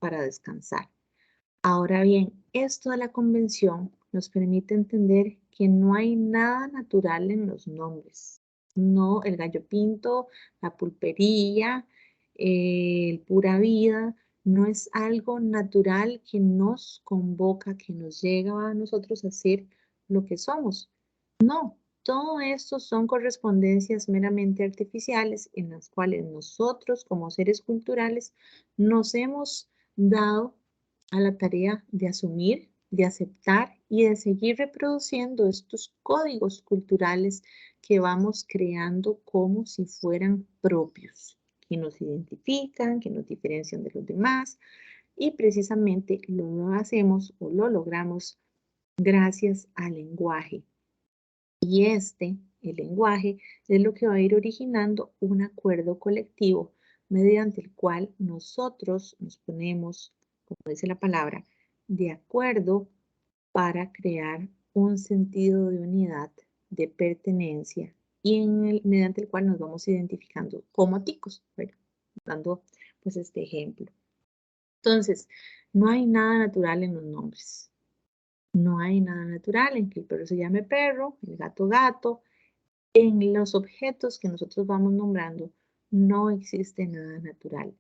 para descansar? Ahora bien, esto de la convención nos permite entender que no hay nada natural en los nombres. No, el gallo pinto, la pulpería, el pura vida, no es algo natural que nos convoca, que nos llega a nosotros a ser lo que somos. No, todo esto son correspondencias meramente artificiales en las cuales nosotros como seres culturales nos hemos dado a la tarea de asumir, de aceptar y de seguir reproduciendo estos códigos culturales que vamos creando como si fueran propios, que nos identifican, que nos diferencian de los demás, y precisamente lo hacemos o lo logramos gracias al lenguaje. Y el lenguaje, es lo que va a ir originando un acuerdo colectivo mediante el cual nosotros nos ponemos, como dice la palabra, de acuerdo para crear un sentido de unidad, de pertenencia y mediante el cual nos vamos identificando como ticos, ¿verdad? Dando pues este ejemplo. Entonces, no hay nada natural en los nombres. No hay nada natural en que el perro se llame perro, el gato gato. En los objetos que nosotros vamos nombrando no existe nada natural.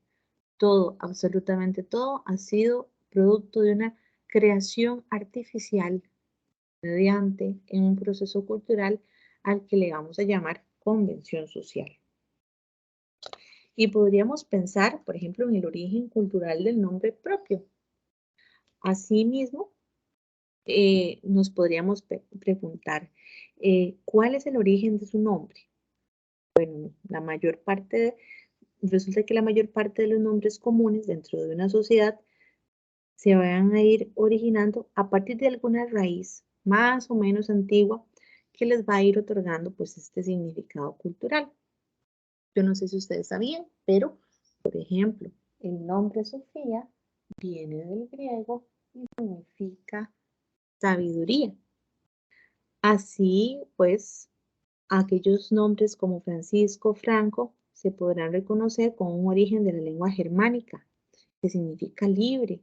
Todo, absolutamente todo, ha sido producto de una creación artificial mediante en un proceso cultural al que le vamos a llamar convención social. Y podríamos pensar, por ejemplo, en el origen cultural del nombre propio. Asimismo, nos podríamos preguntar, ¿cuál es el origen de su nombre? Bueno, resulta que la mayor parte de los nombres comunes dentro de una sociedad se van a ir originando a partir de alguna raíz más o menos antigua que les va a ir otorgando pues este significado cultural. Yo no sé si ustedes sabían, pero por ejemplo, el nombre Sofía viene del griego y significa sabiduría. Así pues, aquellos nombres como Francisco, Franco, se podrán reconocer con un origen de la lengua germánica, que significa libre,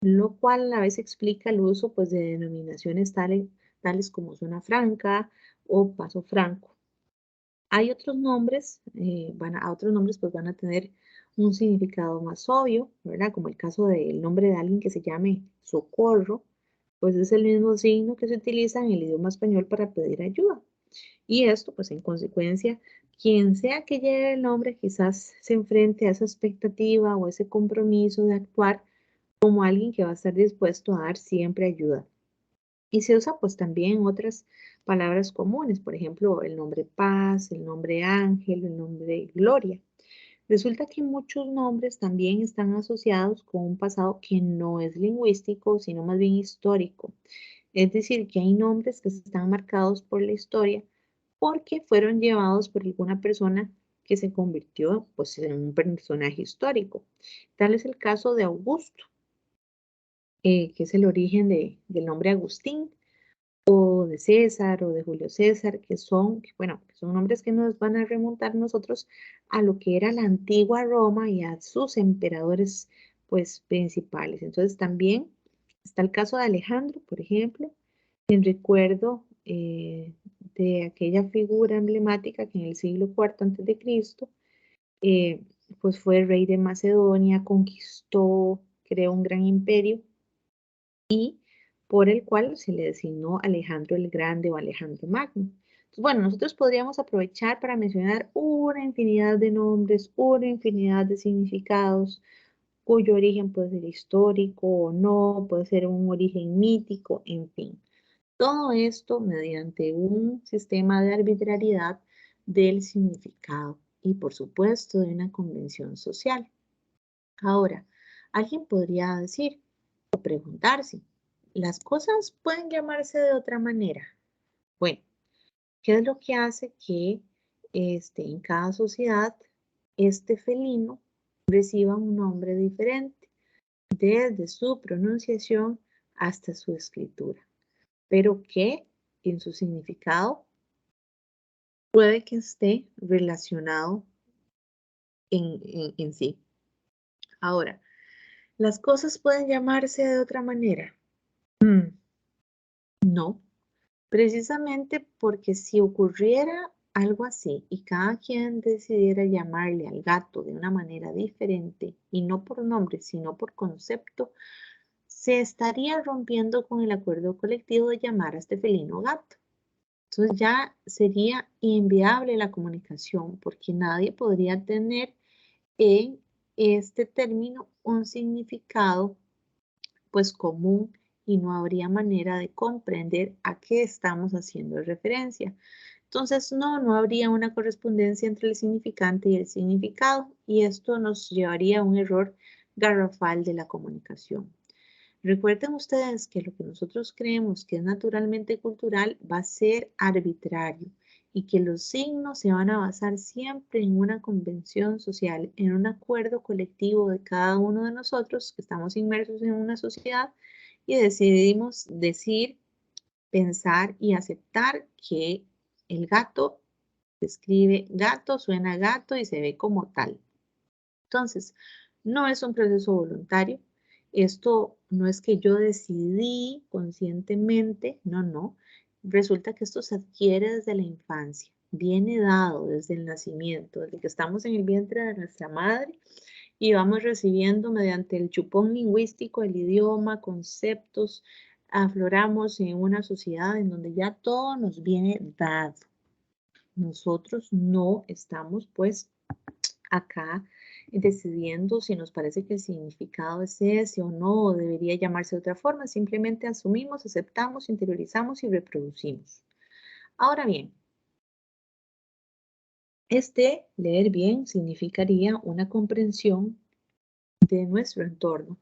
lo cual a la vez explica el uso pues, de denominaciones tales como zona franca o paso franco. Hay otros nombres, otros nombres pues van a tener un significado más obvio, ¿verdad? Como el caso del nombre de alguien que se llame Socorro, pues es el mismo signo que se utiliza en el idioma español para pedir ayuda. Y esto, pues en consecuencia, quien sea que lleve el nombre quizás se enfrente a esa expectativa o ese compromiso de actuar como alguien que va a estar dispuesto a dar siempre ayuda. Y se usa pues también otras palabras comunes, por ejemplo, el nombre paz, el nombre ángel, el nombre gloria. Resulta que muchos nombres también están asociados con un pasado que no es lingüístico, sino más bien histórico. Es decir, que hay nombres que están marcados por la historia porque fueron llevados por alguna persona que se convirtió pues, en un personaje histórico. Tal es el caso de Augusto, que es el origen del nombre Agustín, o de César o de Julio César, que son nombres que nos van a remontar nosotros a lo que era la antigua Roma y a sus emperadores pues principales. Entonces también está el caso de Alejandro, por ejemplo, en recuerdo de aquella figura emblemática que en el siglo IV a.C. Pues fue rey de Macedonia, conquistó, creó un gran imperio y por el cual se le designó Alejandro el Grande o Alejandro Magno. Entonces, bueno, nosotros podríamos aprovechar para mencionar una infinidad de nombres, una infinidad de significados, cuyo origen puede ser histórico o no, puede ser un origen mítico, en fin. Todo esto mediante un sistema de arbitrariedad del significado y, por supuesto, de una convención social. Ahora, alguien podría decir o preguntarse, ¿las cosas pueden llamarse de otra manera? Bueno, ¿qué es lo que hace que en cada sociedad, este felino reciba un nombre diferente, desde su pronunciación hasta su escritura, pero que en su significado puede que esté relacionado en sí. Ahora, ¿las cosas pueden llamarse de otra manera? No, precisamente porque si ocurriera algo así y cada quien decidiera llamarle al gato de una manera diferente y no por nombre, sino por concepto, se estaría rompiendo con el acuerdo colectivo de llamar a este felino gato. Entonces ya sería inviable la comunicación porque nadie podría tener en este término un significado pues común y no habría manera de comprender a qué estamos haciendo referencia. Entonces, no habría una correspondencia entre el significante y el significado y esto nos llevaría a un error garrafal de la comunicación. Recuerden ustedes que lo que nosotros creemos que es naturalmente cultural va a ser arbitrario y que los signos se van a basar siempre en una convención social, en un acuerdo colectivo de cada uno de nosotros que estamos inmersos en una sociedad y decidimos decir, pensar y aceptar que el gato se escribe gato, suena gato y se ve como tal. Entonces, no es un proceso voluntario. Esto no es que yo decidí conscientemente, no. Resulta que esto se adquiere desde la infancia, viene dado desde el nacimiento, desde que estamos en el vientre de nuestra madre y vamos recibiendo mediante el chupón lingüístico el idioma, conceptos, afloramos en una sociedad en donde ya todo nos viene dado. Nosotros no estamos pues acá decidiendo si nos parece que el significado es ese o no, o debería llamarse de otra forma, simplemente asumimos, aceptamos, interiorizamos y reproducimos. Ahora bien, leer bien significaría una comprensión de nuestro entorno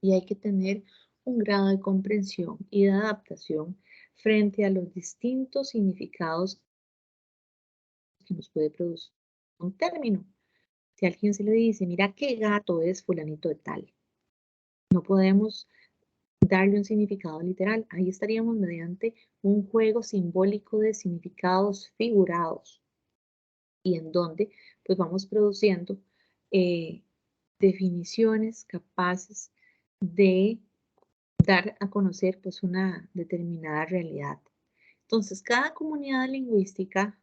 y hay que tener un grado de comprensión y de adaptación frente a los distintos significados que nos puede producir un término. Si a alguien se le dice, mira qué gato es fulanito de tal, no podemos darle un significado literal. Ahí estaríamos mediante un juego simbólico de significados figurados y en donde pues vamos produciendo definiciones capaces de dar a conocer pues una determinada realidad. Entonces, cada comunidad lingüística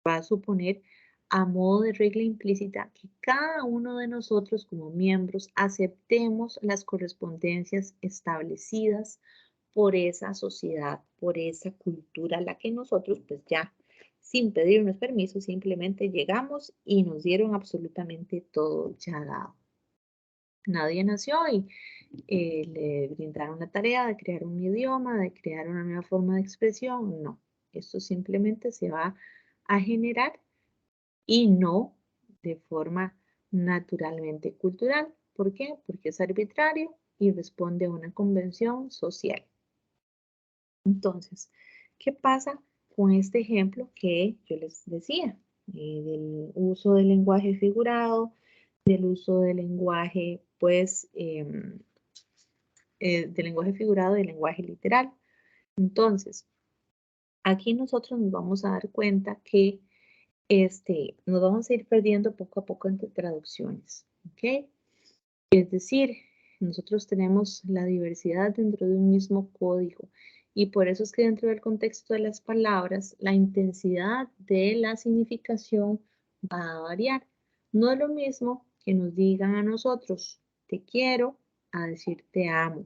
va a suponer a modo de regla implícita que cada uno de nosotros como miembros aceptemos las correspondencias establecidas por esa sociedad, por esa cultura a la que nosotros pues ya sin pedirnos permiso simplemente llegamos y nos dieron absolutamente todo ya dado. Nadie nació y le brindaron la tarea de crear un idioma, de crear una nueva forma de expresión. No, esto simplemente se va a generar y no de forma naturalmente cultural. ¿Por qué? Porque es arbitrario y responde a una convención social. Entonces, ¿qué pasa con este ejemplo que yo les decía? Del uso del lenguaje figurado, del uso del lenguaje, pues, del lenguaje figurado y del lenguaje literal. Entonces, aquí nosotros nos vamos a dar cuenta que nos vamos a ir perdiendo poco a poco entre traducciones, ¿ok? Es decir, nosotros tenemos la diversidad dentro de un mismo código y por eso es que dentro del contexto de las palabras, la intensidad de la significación va a variar. No es lo mismo que nos digan a nosotros, te quiero, a decir te amo.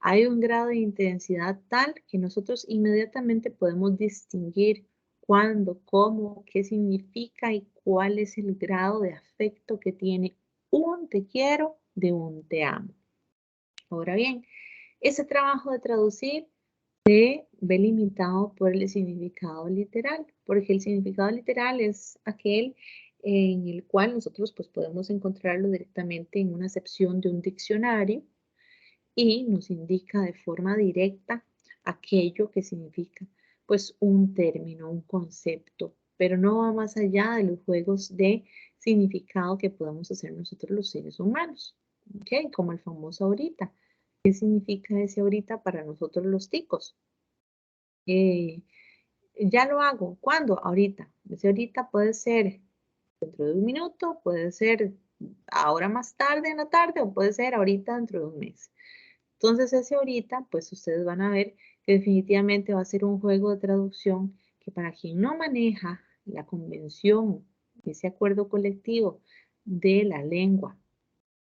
Hay un grado de intensidad tal que nosotros inmediatamente podemos distinguir cuándo, cómo, qué significa y cuál es el grado de afecto que tiene un te quiero de un te amo. Ahora bien, ese trabajo de traducir se ve limitado por el significado literal, porque el significado literal es aquel en el cual nosotros pues, podemos encontrarlo directamente en una acepción de un diccionario y nos indica de forma directa aquello que significa pues un término, un concepto pero no va más allá de los juegos de significado que podemos hacer nosotros los seres humanos, ¿ok? Como el famoso ahorita. ¿Qué significa ese ahorita para nosotros los ticos? Ya lo hago. ¿Cuándo? Ahorita. Ese ahorita puede ser dentro de un minuto, puede ser ahora más tarde en la tarde o puede ser ahorita dentro de un mes. Entonces ese ahorita, pues ustedes van a ver que definitivamente va a ser un juego de traducción que para quien no maneja la convención, ese acuerdo colectivo de la lengua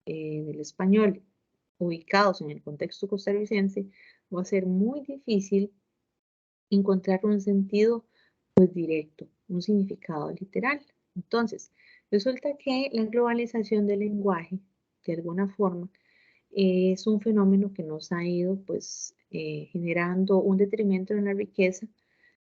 del español ubicados en el contexto costarricense, va a ser muy difícil encontrar un sentido pues directo, un significado literal. Entonces, resulta que la globalización del lenguaje, de alguna forma, es un fenómeno que nos ha ido pues generando un detrimento en la riqueza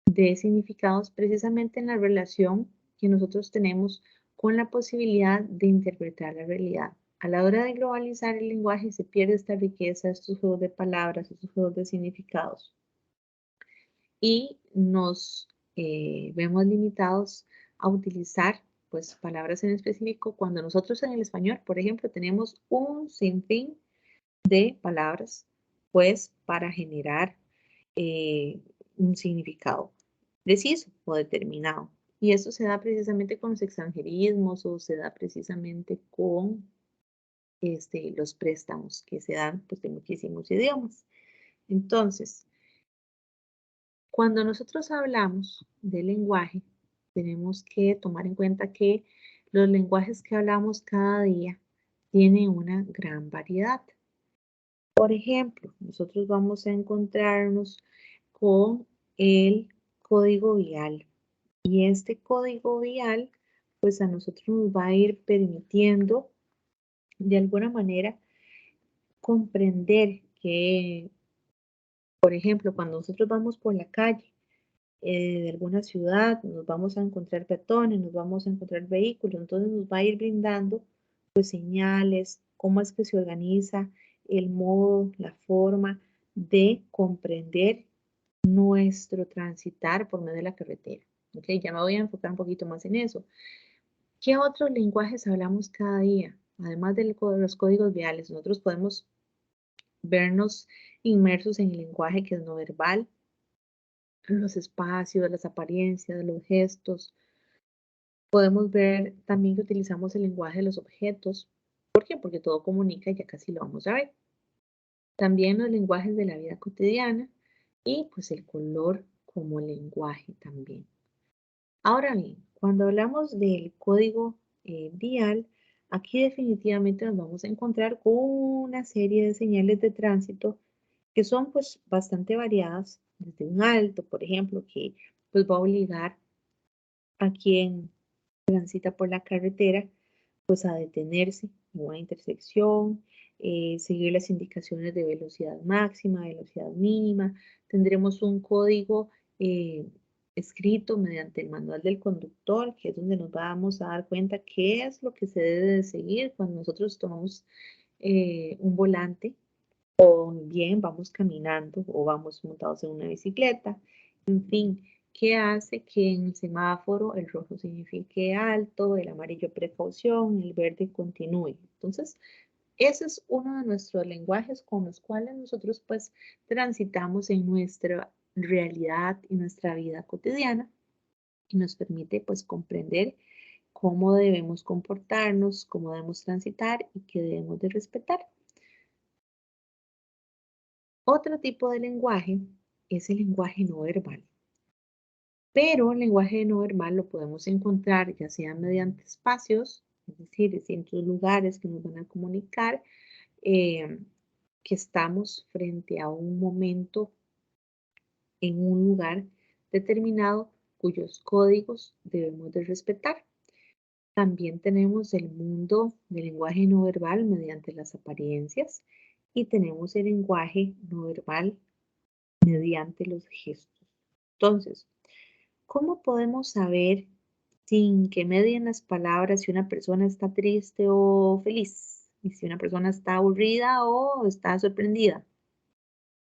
de significados precisamente en la relación que nosotros tenemos con la posibilidad de interpretar la realidad. A la hora de globalizar el lenguaje se pierde esta riqueza, estos juegos de palabras, estos juegos de significados y nos vemos limitados a utilizar pues palabras en específico cuando nosotros en el español, por ejemplo, tenemos un sinfín de palabras pues para generar eh, un significado preciso o determinado. Y eso se da precisamente con los extranjerismos o se da precisamente con los préstamos que se dan pues, de muchísimos idiomas. Entonces, cuando nosotros hablamos de lenguaje, tenemos que tomar en cuenta que los lenguajes que hablamos cada día tienen una gran variedad. Por ejemplo, nosotros vamos a encontrarnos con el código vial. Y este código vial, pues a nosotros nos va a ir permitiendo de alguna manera comprender que, por ejemplo, cuando nosotros vamos por la calle de alguna ciudad, nos vamos a encontrar peatones, nos vamos a encontrar vehículos, entonces nos va a ir brindando pues señales, cómo es que se organiza el modo, la forma de comprender nuestro transitar por medio de la carretera. Okay, ya me voy a enfocar un poquito más en eso. ¿Qué otros lenguajes hablamos cada día? Además de los códigos viales, nosotros podemos vernos inmersos en el lenguaje que es no verbal, los espacios, las apariencias, los gestos. Podemos ver también que utilizamos el lenguaje de los objetos. ¿Por qué? Porque todo comunica y ya casi lo vamos a ver. También los lenguajes de la vida cotidiana y pues el color como lenguaje también. Ahora bien, cuando hablamos del código vial, aquí definitivamente nos vamos a encontrar con una serie de señales de tránsito que son pues bastante variadas, desde un alto, por ejemplo, que pues va a obligar a quien transita por la carretera pues a detenerse en una intersección, seguir las indicaciones de velocidad máxima, velocidad mínima. Tendremos un código escrito mediante el manual del conductor, que es donde nos vamos a dar cuenta qué es lo que se debe de seguir cuando nosotros tomamos un volante o bien vamos caminando o vamos montados en una bicicleta. En fin, ¿qué hace que en el semáforo el rojo signifique alto, el amarillo precaución, el verde continúe? Entonces, ese es uno de nuestros lenguajes con los cuales nosotros pues transitamos en nuestra realidad y nuestra vida cotidiana y nos permite pues comprender cómo debemos comportarnos, cómo debemos transitar y qué debemos de respetar. Otro tipo de lenguaje es el lenguaje no verbal. Pero el lenguaje no verbal lo podemos encontrar ya sea mediante espacios, es decir, distintos lugares que nos van a comunicar que estamos frente a un momento en un lugar determinado cuyos códigos debemos de respetar. También tenemos el mundo del lenguaje no verbal mediante las apariencias y tenemos el lenguaje no verbal mediante los gestos. Entonces, ¿cómo podemos saber sin que medien las palabras si una persona está triste o feliz? Y si una persona está aburrida o está sorprendida.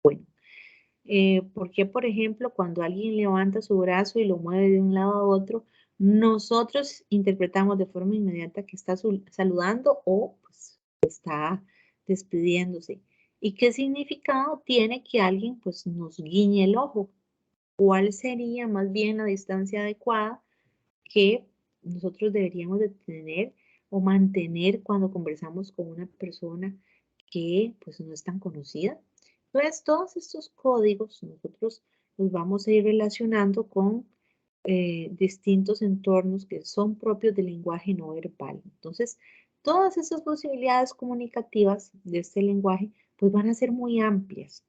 Bueno, ¿Por qué, por ejemplo, cuando alguien levanta su brazo y lo mueve de un lado a otro, nosotros interpretamos de forma inmediata que está saludando o pues, está despidiéndose? ¿Y qué significado tiene que alguien pues, nos guiñe el ojo? ¿Cuál sería más bien la distancia adecuada que nosotros deberíamos de tener o mantener cuando conversamos con una persona que pues no es tan conocida? Entonces, todos estos códigos nosotros los vamos a ir relacionando con distintos entornos que son propios del lenguaje no verbal. Entonces, todas esas posibilidades comunicativas de este lenguaje pues van a ser muy amplias.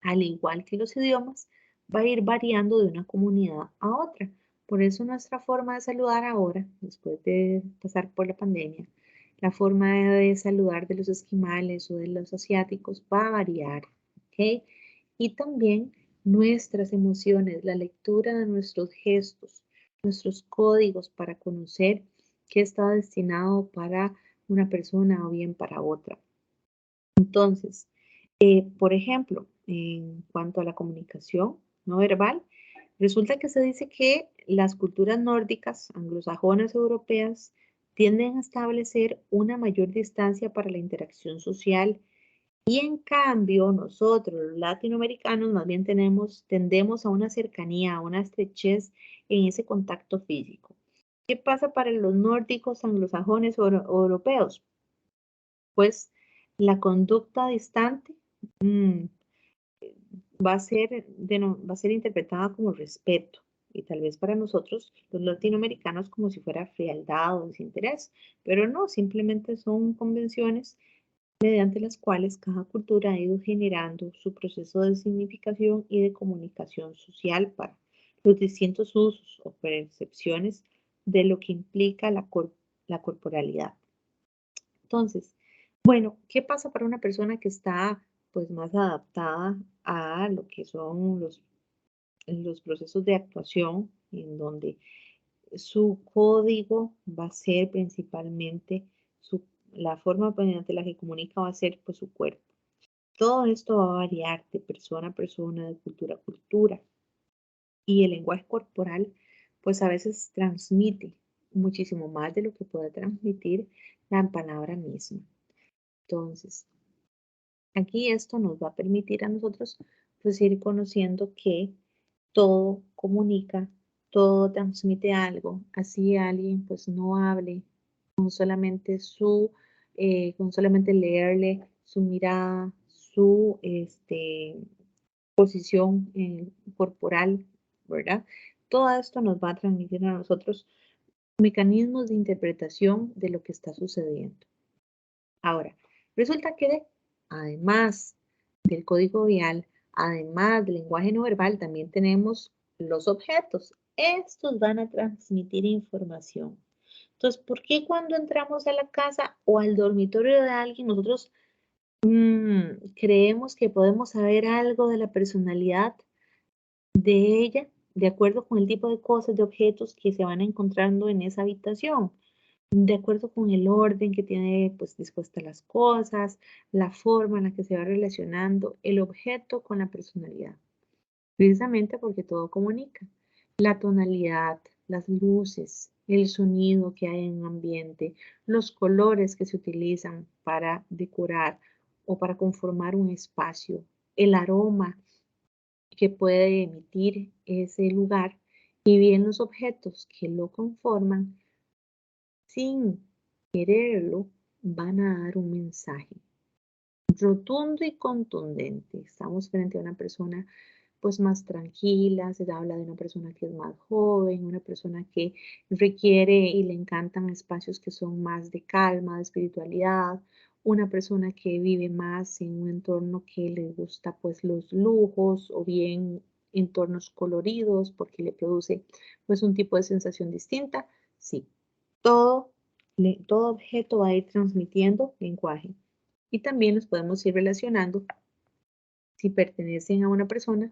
Al igual que los idiomas, va a ir variando de una comunidad a otra. Por eso nuestra forma de saludar ahora, después de pasar por la pandemia, la forma de saludar de los esquimales o de los asiáticos va a variar, ¿ok? Y también nuestras emociones, la lectura de nuestros gestos, nuestros códigos para conocer qué está destinado para una persona o bien para otra. Entonces, por ejemplo, en cuanto a la comunicación no verbal, resulta que se dice que las culturas nórdicas, anglosajonas, europeas, tienden a establecer una mayor distancia para la interacción social y en cambio nosotros, los latinoamericanos, más bien tendemos a una cercanía, a una estrechez en ese contacto físico. ¿Qué pasa para los nórdicos, anglosajones o europeos? Pues la conducta distante mm, va a ser interpretada como respeto y tal vez para nosotros, los latinoamericanos, como si fuera frialdad o desinterés, pero no, simplemente son convenciones mediante las cuales cada cultura ha ido generando su proceso de significación y de comunicación social para los distintos usos o percepciones de lo que implica la corporalidad. Entonces, bueno, ¿qué pasa para una persona que está pues más adaptada a lo que son los procesos de actuación, en donde su código va a ser principalmente la forma mediante la que comunica va a ser pues su cuerpo? Todo esto va a variar de persona a persona, de cultura a cultura. Y el lenguaje corporal pues a veces transmite muchísimo más de lo que puede transmitir la palabra misma. Entonces, aquí esto nos va a permitir a nosotros pues ir conociendo que todo comunica, todo transmite algo, así alguien pues no hable con solamente con solamente leerle su mirada, su posición corporal, ¿verdad? Todo esto nos va a transmitir a nosotros mecanismos de interpretación de lo que está sucediendo. Ahora, resulta que además del código vial, además del lenguaje no verbal, también tenemos los objetos. Estos van a transmitir información. Entonces, ¿por qué cuando entramos a la casa o al dormitorio de alguien, nosotros creemos que podemos saber algo de la personalidad de ella de acuerdo con el tipo de cosas, de objetos que se van encontrando en esa habitación? De acuerdo con el orden que tiene pues dispuestas las cosas, la forma en la que se va relacionando el objeto con la personalidad. Precisamente porque todo comunica. La tonalidad, las luces, el sonido que hay en un ambiente, los colores que se utilizan para decorar o para conformar un espacio, el aroma que puede emitir ese lugar y bien los objetos que lo conforman sin quererlo, van a dar un mensaje rotundo y contundente. Estamos frente a una persona pues más tranquila, se habla de una persona que es más joven, una persona que requiere y le encantan espacios que son más de calma, de espiritualidad, una persona que vive más en un entorno que le gusta pues los lujos o bien entornos coloridos porque le produce pues un tipo de sensación distinta. Sí, todo todo objeto va a ir transmitiendo lenguaje y también los podemos ir relacionando si pertenecen a una persona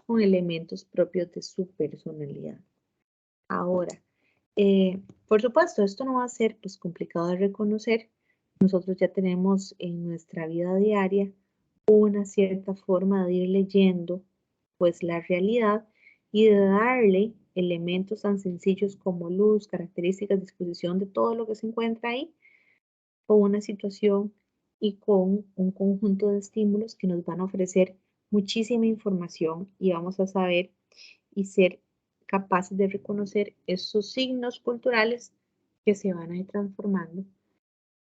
con elementos propios de su personalidad. Ahora, por supuesto, esto no va a ser pues complicado de reconocer. Nosotros ya tenemos en nuestra vida diaria una cierta forma de ir leyendo pues la realidad y de darle elementos tan sencillos como luz, características, disposición de todo lo que se encuentra ahí, con una situación y con un conjunto de estímulos que nos van a ofrecer muchísima información y vamos a saber y ser capaces de reconocer esos signos culturales que se van a ir transformando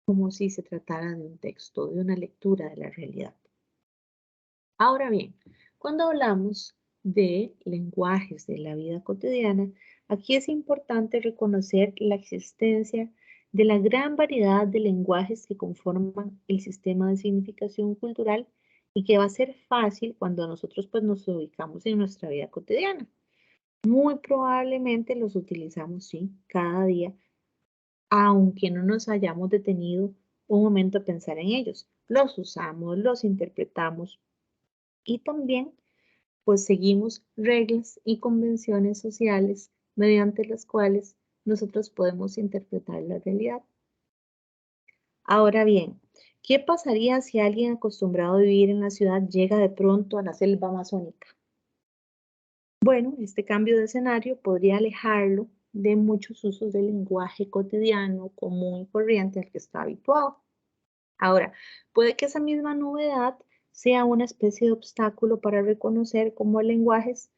como si se tratara de un texto, de una lectura de la realidad. Ahora bien, cuando hablamos de lenguajes de la vida cotidiana, aquí es importante reconocer la existencia de la gran variedad de lenguajes que conforman el sistema de significación cultural y que va a ser fácil cuando nosotros pues, nos ubicamos en nuestra vida cotidiana. Muy probablemente los utilizamos, sí, cada día, aunque no nos hayamos detenido un momento a pensar en ellos. Los usamos, los interpretamos y también pues seguimos reglas y convenciones sociales mediante las cuales nosotros podemos interpretar la realidad. Ahora bien, ¿qué pasaría si alguien acostumbrado a vivir en la ciudad llega de pronto a la selva amazónica? Bueno, este cambio de escenario podría alejarlo de muchos usos del lenguaje cotidiano, común y corriente al que está habituado. Ahora, puede que esa misma novedad sea una especie de obstáculo para reconocer cómo lenguajes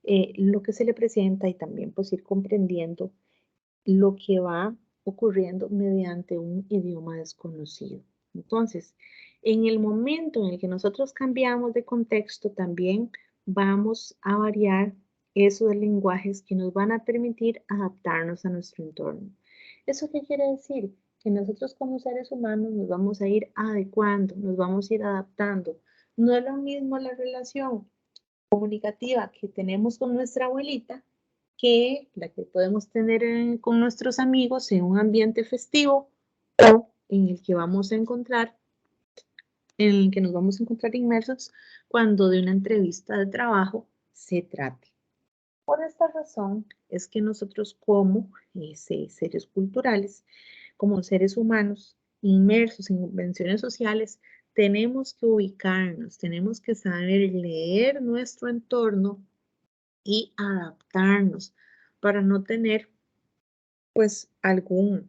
lo que se le presenta y también pues ir comprendiendo lo que va ocurriendo mediante un idioma desconocido. Entonces, en el momento en el que nosotros cambiamos de contexto, también vamos a variar esos lenguajes que nos van a permitir adaptarnos a nuestro entorno. ¿Eso qué quiere decir? Que nosotros como seres humanos nos vamos a ir adecuando, nos vamos a ir adaptando. No es lo mismo la relación comunicativa que tenemos con nuestra abuelita que la que podemos tener con nuestros amigos en un ambiente festivo o en el que vamos a encontrar, en el que nos vamos a encontrar inmersos cuando de una entrevista de trabajo se trate. Por esta razón es que nosotros como seres culturales, como seres humanos inmersos en convenciones sociales, tenemos que ubicarnos, tenemos que saber leer nuestro entorno y adaptarnos para no tener pues algún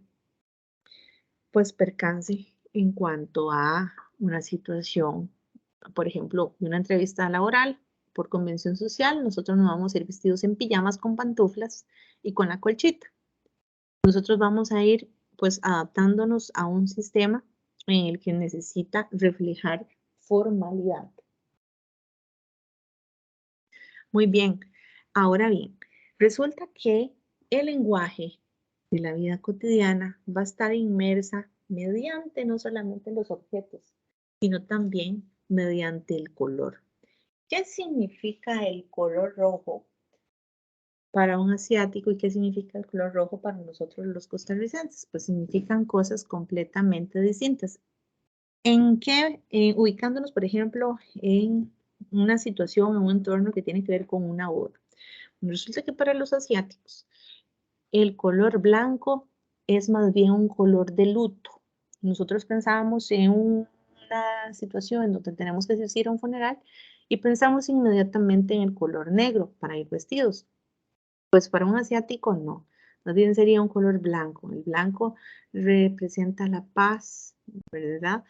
pues percance en cuanto a una situación, por ejemplo, una entrevista laboral por convención social, nosotros nos vamos a ir vestidos en pijamas con pantuflas y con la colchita. Nosotros vamos a ir pues adaptándonos a un sistema en el que necesita reflejar formalidad. Muy bien, ahora bien, resulta que el lenguaje de la vida cotidiana va a estar inmersa mediante no solamente los objetos, sino también mediante el color. ¿Qué significa el color rojo para un asiático y qué significa el color rojo para nosotros los costarricenses? Pues significan cosas completamente distintas. ¿En qué? Ubicándonos, por ejemplo, en una situación, en un entorno que tiene que ver con una boda. Resulta que para los asiáticos el color blanco es más bien un color de luto. Nosotros pensábamos en una situación en donde tenemos que asistir a un funeral y pensamos inmediatamente en el color negro para ir vestidos. Pues para un asiático no, más bien sería un color blanco. El blanco representa la paz, ¿verdad?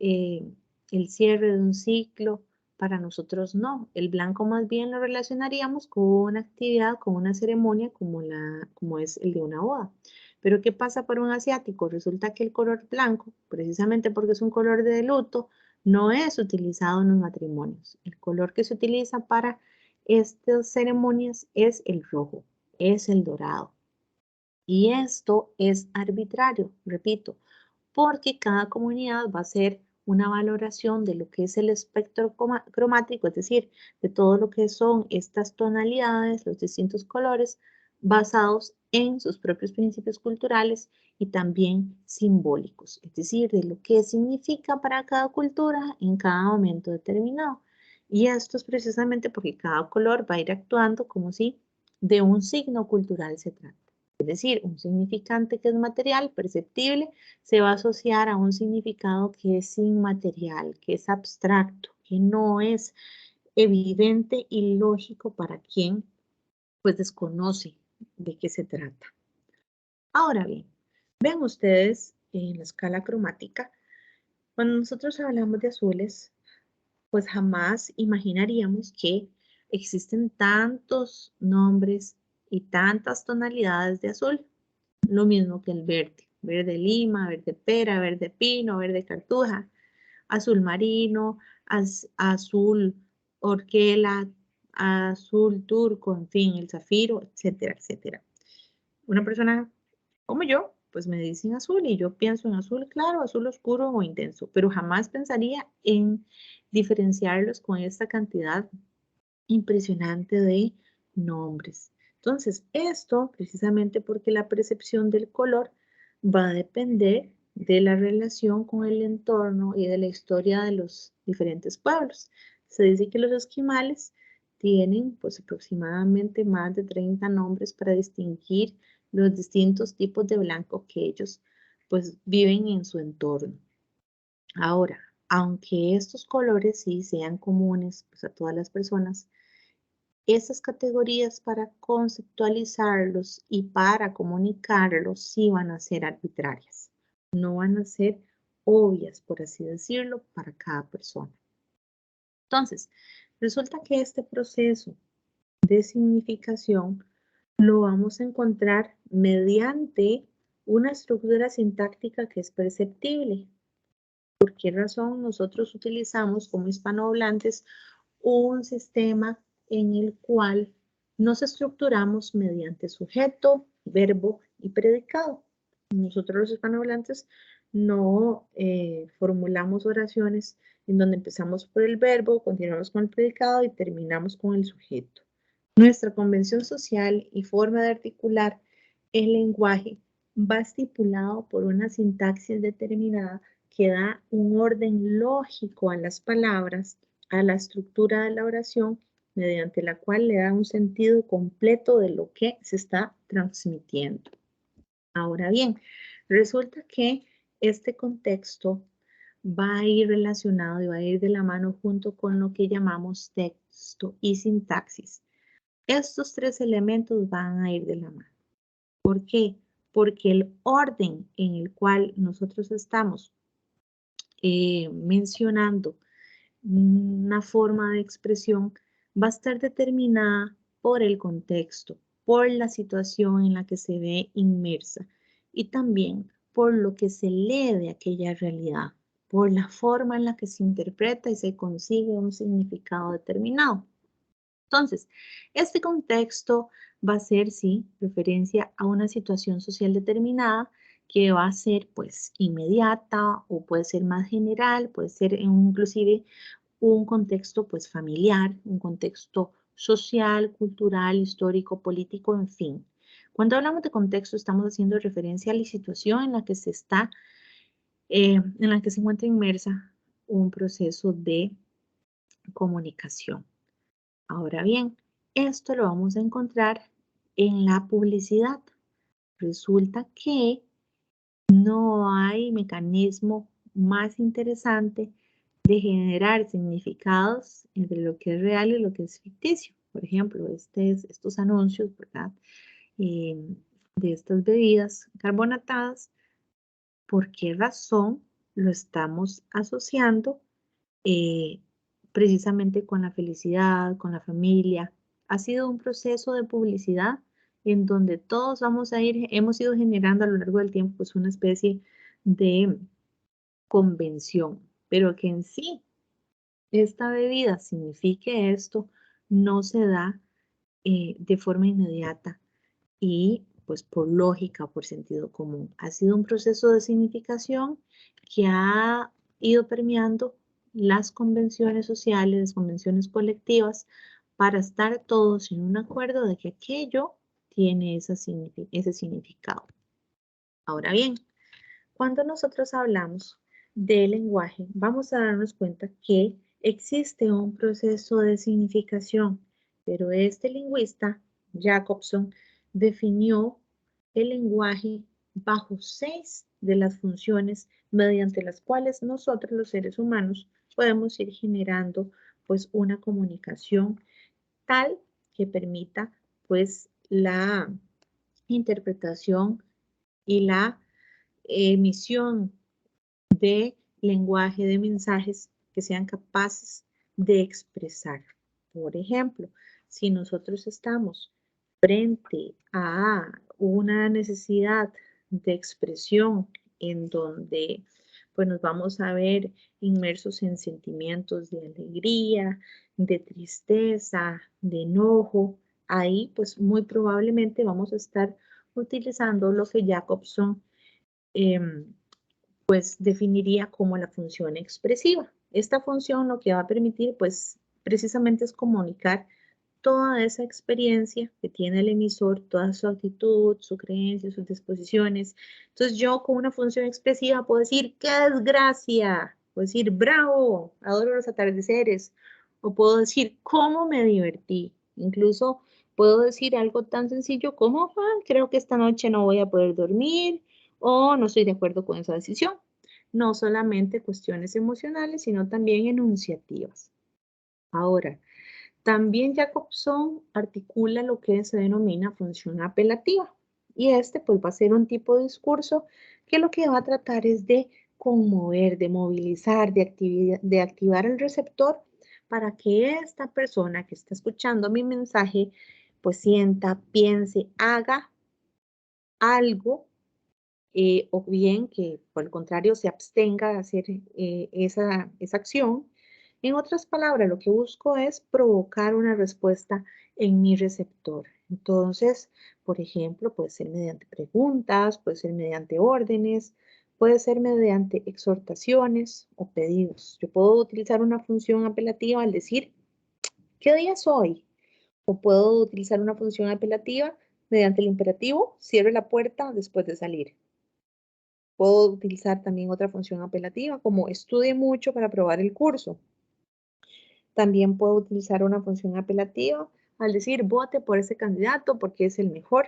Eh, el cierre de un ciclo. Para nosotros no, el blanco más bien lo relacionaríamos con una actividad, con una ceremonia como es el de una boda. Pero ¿qué pasa para un asiático? Resulta que el color blanco, precisamente porque es un color de luto, no es utilizado en los matrimonios. El color que se utiliza para estas ceremonias es el rojo, es el dorado. Y esto es arbitrario, repito, porque cada comunidad va a hacer una valoración de lo que es el espectro cromático, es decir, de todo lo que son estas tonalidades, los distintos colores, basados en sus propios principios culturales y también simbólicos, es decir, de lo que significa para cada cultura en cada momento determinado. Y esto es precisamente porque cada color va a ir actuando como si de un signo cultural se trata. Es decir, un significante que es material, perceptible, se va a asociar a un significado que es inmaterial, que es abstracto, que no es evidente y lógico para quien pues desconoce de qué se trata. Ahora bien, vean ustedes en la escala cromática, cuando nosotros hablamos de azules, pues jamás imaginaríamos que existen tantos nombres y tantas tonalidades de azul. Lo mismo que el verde. Verde lima, verde pera, verde pino, verde cartuja, azul marino, azul orquela, azul turco, en fin, el zafiro, etcétera, etcétera. Una persona como yo, pues me dicen azul y yo pienso en azul claro, azul oscuro o intenso, pero jamás pensaría en diferenciarlos con esta cantidad impresionante de nombres. Entonces, esto precisamente porque la percepción del color va a depender de la relación con el entorno y de la historia de los diferentes pueblos. Se dice que los esquimales tienen pues aproximadamente más de 30 nombres para distinguir los distintos tipos de blanco que ellos pues viven en su entorno. Ahora, aunque estos colores sí sean comunes pues, a todas las personas, esas categorías para conceptualizarlos y para comunicarlos sí van a ser arbitrarias, no van a ser obvias, por así decirlo, para cada persona. Entonces, resulta que este proceso de significación lo vamos a encontrar mediante una estructura sintáctica que es perceptible. ¿Por qué razón nosotros utilizamos como hispanohablantes un sistema en el cual nos estructuramos mediante sujeto, verbo y predicado? Nosotros los hispanohablantes no formulamos oraciones en donde empezamos por el verbo, continuamos con el predicado y terminamos con el sujeto. Nuestra convención social y forma de articular el lenguaje va estipulado por una sintaxis determinada que da un orden lógico a las palabras, a la estructura de la oración, mediante la cual le da un sentido completo de lo que se está transmitiendo. Ahora bien, resulta que este contexto va a ir relacionado y va a ir de la mano junto con lo que llamamos texto y sintaxis. Estos tres elementos van a ir de la mano. ¿Por qué? Porque el orden en el cual nosotros estamos mencionando una forma de expresión va a estar determinada por el contexto, por la situación en la que se ve inmersa y también por lo que se lee de aquella realidad, por la forma en la que se interpreta y se consigue un significado determinado. Entonces, este contexto va a ser, sí, referencia a una situación social determinada que va a ser, pues, inmediata o puede ser más general, puede ser inclusive un contexto, pues, familiar, un contexto social, cultural, histórico, político, en fin. Cuando hablamos de contexto, estamos haciendo referencia a la situación en la que se está, en la que se encuentra inmersa un proceso de comunicación. Ahora bien, esto lo vamos a encontrar en la publicidad. Resulta que no hay mecanismo más interesante de generar significados entre lo que es real y lo que es ficticio. Por ejemplo, estos anuncios, ¿verdad? De estas bebidas carbonatadas, ¿por qué razón lo estamos asociando eh, precisamente con la felicidad, con la familia? Ha sido un proceso de publicidad en donde todos hemos ido generando a lo largo del tiempo pues una especie de convención, pero que en sí esta bebida signifique esto, no se da de forma inmediata y pues por lógica, por sentido común. Ha sido un proceso de significación que ha ido permeando las convenciones sociales, las convenciones colectivas, para estar todos en un acuerdo de que aquello tiene ese significado. Ahora bien, cuando nosotros hablamos de lenguaje, vamos a darnos cuenta que existe un proceso de significación, pero este lingüista, Jacobson, definió el lenguaje bajo 6 de las funciones mediante las cuales nosotros los seres humanos podemos ir generando pues una comunicación tal que permita pues la interpretación y la emisión de lenguaje de mensajes que sean capaces de expresar. Por ejemplo, si nosotros estamos frente a una necesidad de expresión en donde pues nos vamos a ver inmersos en sentimientos de alegría, de tristeza, de enojo, ahí pues muy probablemente vamos a estar utilizando lo que Jacobson pues definiría como la función expresiva. Esta función lo que va a permitir pues precisamente es comunicar toda esa experiencia que tiene el emisor, toda su actitud, su creencia, sus disposiciones. Entonces yo con una función expresiva puedo decir, ¡qué desgracia! Puedo decir, ¡bravo! Adoro los atardeceres. O puedo decir, ¿cómo me divertí? Incluso puedo decir algo tan sencillo como, creo que esta noche no voy a poder dormir o no estoy de acuerdo con esa decisión. No solamente cuestiones emocionales, sino también enunciativas. Ahora, también Jacobson articula lo que se denomina función apelativa. Y este pues va a ser un tipo de discurso que lo que va a tratar es de conmover, de movilizar, de activar el receptor para que esta persona que está escuchando mi mensaje pues sienta, piense, haga algo o bien que por el contrario se abstenga de hacer esa acción. En otras palabras, lo que busco es provocar una respuesta en mi receptor. Entonces, por ejemplo, puede ser mediante preguntas, puede ser mediante órdenes, puede ser mediante exhortaciones o pedidos. Yo puedo utilizar una función apelativa al decir, ¿qué día es hoy? O puedo utilizar una función apelativa mediante el imperativo, cierre la puerta después de salir. Puedo utilizar también otra función apelativa como estudie mucho para aprobar el curso. También puedo utilizar una función apelativa al decir vote por ese candidato porque es el mejor.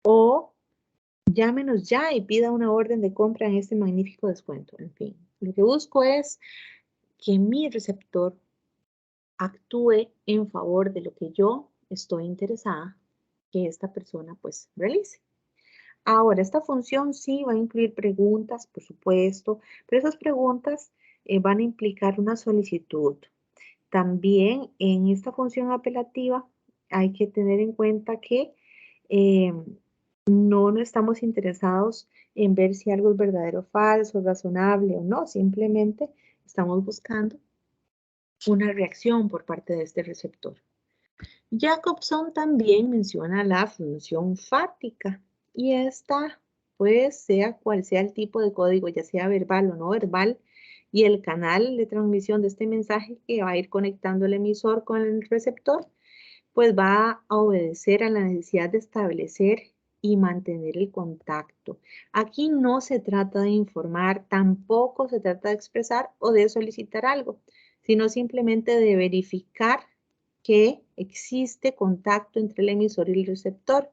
O llámenos ya y pida una orden de compra en este magnífico descuento. En fin, lo que busco es que mi receptor actúe en favor de lo que yo estoy interesada que esta persona pues realice. Ahora, esta función sí va a incluir preguntas, por supuesto, pero esas preguntas van a implicar una solicitud. También en esta función apelativa hay que tener en cuenta que eh, no estamos interesados en ver si algo es verdadero o falso, razonable o no, simplemente estamos buscando una reacción por parte de este receptor. Jacobson también menciona la función fática y esta, pues, sea cual sea el tipo de código, ya sea verbal o no verbal, y el canal de transmisión de este mensaje que va a ir conectando el emisor con el receptor, pues va a obedecer a la necesidad de establecer y mantener el contacto. Aquí no se trata de informar, tampoco se trata de expresar o de solicitar algo, sino simplemente de verificar que existe contacto entre el emisor y el receptor,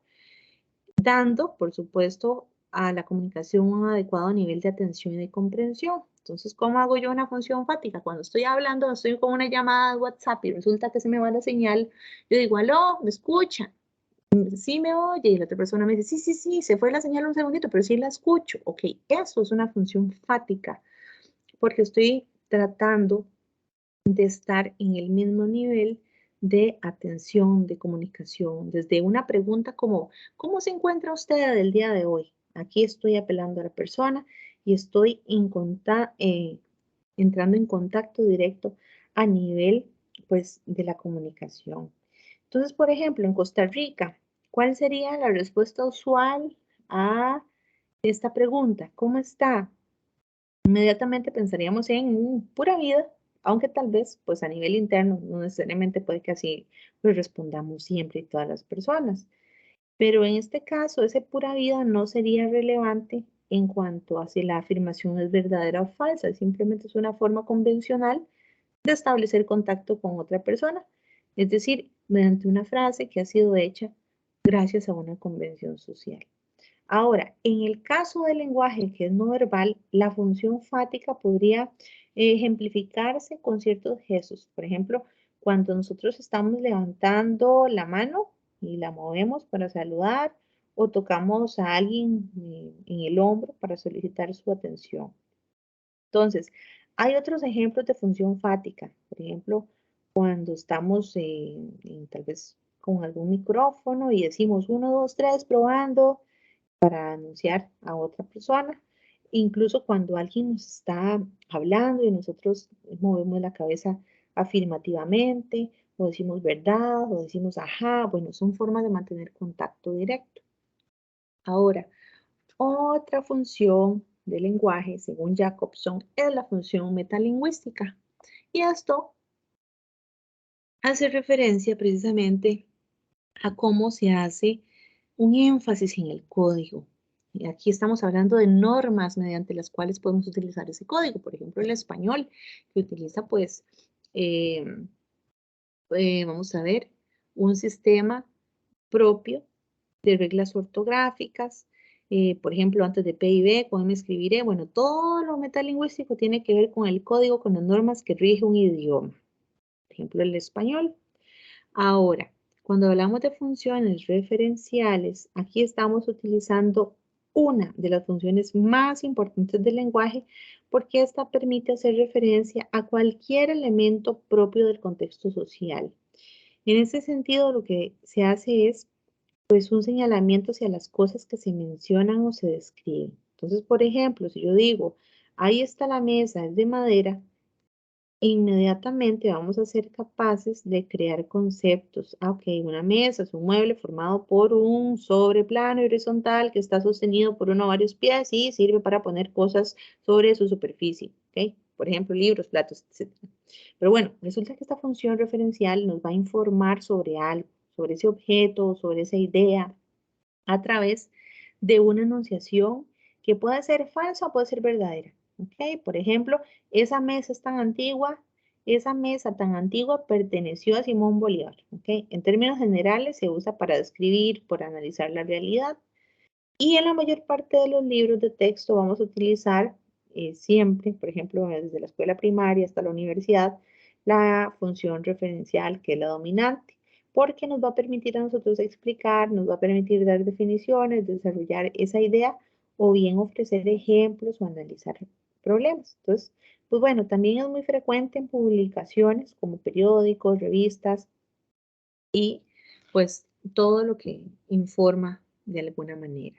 dando, por supuesto, a la comunicación un adecuado nivel de atención y de comprensión. Entonces, ¿cómo hago yo una función fática? Cuando estoy hablando, estoy con una llamada de WhatsApp y resulta que se me va la señal, yo digo, aló, ¿me escucha? Sí me oye, y la otra persona me dice, sí, se fue la señal un segundito, pero sí la escucho. Ok, eso es una función fática, porque estoy tratando de estar en el mismo nivel de atención, de comunicación, desde una pregunta como, ¿cómo se encuentra usted el día de hoy? Aquí estoy apelando a la persona y estoy entrando en contacto directo a nivel, pues, de la comunicación. Entonces, por ejemplo, en Costa Rica, ¿cuál sería la respuesta usual a esta pregunta? ¿Cómo está? Inmediatamente pensaríamos en pura vida, aunque tal vez, pues a nivel interno, no necesariamente puede que así pues, respondamos siempre y todas las personas. Pero en este caso, ese pura vida no sería relevante en cuanto a si la afirmación es verdadera o falsa, simplemente es una forma convencional de establecer contacto con otra persona, es decir, mediante una frase que ha sido hecha gracias a una convención social. Ahora, en el caso del lenguaje que es no verbal, la función fática podría ejemplificarse con ciertos gestos. Por ejemplo, cuando nosotros estamos levantando la mano y la movemos para saludar o tocamos a alguien en el hombro para solicitar su atención. Entonces, hay otros ejemplos de función fática. Por ejemplo, cuando estamos tal vez con algún micrófono y decimos 1, 2, 3, probando para anunciar a otra persona. Incluso cuando alguien nos está hablando y nosotros movemos la cabeza afirmativamente, o decimos verdad, o decimos ajá, bueno, son formas de mantener contacto directo. Ahora, otra función del lenguaje, según Jacobson, es la función metalingüística. Y esto hace referencia precisamente a cómo se hace un énfasis en el código. Y aquí estamos hablando de normas mediante las cuales podemos utilizar ese código. Por ejemplo, el español, que utiliza pues, vamos a ver, un sistema propio de reglas ortográficas. Por ejemplo, antes de P y B, con M escribiré. Bueno, todo lo metalingüístico tiene que ver con el código, con las normas que rige un idioma. Por ejemplo, el español. Ahora, cuando hablamos de funciones referenciales, aquí estamos utilizando una de las funciones más importantes del lenguaje porque esta permite hacer referencia a cualquier elemento propio del contexto social. En ese sentido, lo que se hace es pues un señalamiento hacia las cosas que se mencionan o se describen. Entonces, por ejemplo, si yo digo, ahí está la mesa, es de madera, inmediatamente vamos a ser capaces de crear conceptos. Ah, ok, una mesa es un mueble formado por un sobreplano horizontal que está sostenido por uno o varios pies y sirve para poner cosas sobre su superficie. ¿Okay? Por ejemplo, libros, platos, etc. Pero bueno, resulta que esta función referencial nos va a informar sobre algo, sobre ese objeto, sobre esa idea, a través de una enunciación que puede ser falsa o puede ser verdadera. ¿Okay? Por ejemplo, esa mesa tan antigua perteneció a Simón Bolívar. ¿Okay? En términos generales se usa para describir, para analizar la realidad. Y en la mayor parte de los libros de texto vamos a utilizar siempre, por ejemplo, desde la escuela primaria hasta la universidad, la función referencial que es la dominante, porque nos va a permitir a nosotros explicar, nos va a permitir dar definiciones, desarrollar esa idea o bien ofrecer ejemplos o analizar problemas. Entonces, pues bueno, también es muy frecuente en publicaciones como periódicos, revistas y pues todo lo que informa de alguna manera.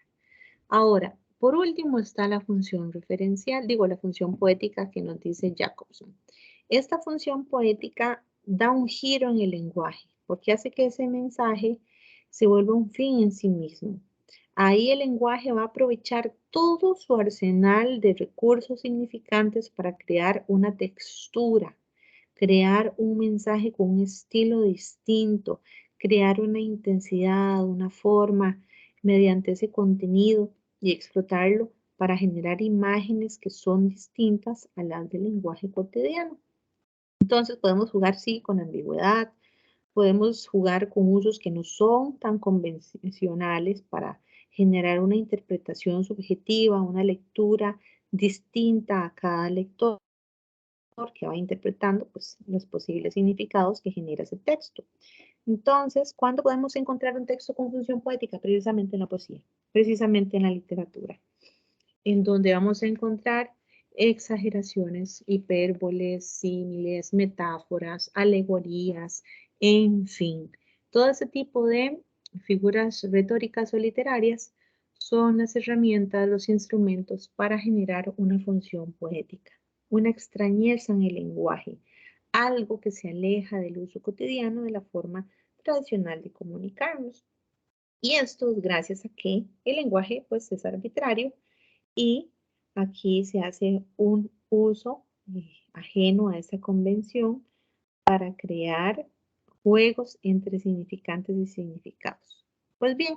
Ahora, por último está la función referencial, digo la función poética que nos dice Jacobson. Esta función poética da un giro en el lenguaje porque hace que ese mensaje se vuelva un fin en sí mismo. Ahí el lenguaje va a aprovechar todo su arsenal de recursos significantes para crear una textura, crear un mensaje con un estilo distinto, crear una intensidad, una forma mediante ese contenido y explotarlo para generar imágenes que son distintas a las del lenguaje cotidiano. Entonces podemos jugar, sí, con ambigüedad, podemos jugar con usos que no son tan convencionales para generar una interpretación subjetiva, una lectura distinta a cada lector que va interpretando pues, los posibles significados que genera ese texto. Entonces, ¿cuándo podemos encontrar un texto con función poética? Precisamente en la poesía, precisamente en la literatura, en donde vamos a encontrar exageraciones, hipérboles, símiles, metáforas, alegorías, en fin, todo ese tipo de figuras retóricas o literarias son las herramientas, los instrumentos para generar una función poética, una extrañeza en el lenguaje, algo que se aleja del uso cotidiano de la forma tradicional de comunicarnos. Y esto es gracias a que el lenguaje pues es arbitrario y aquí se hace un uso ajeno a esa convención para crear juegos entre significantes y significados. Pues bien,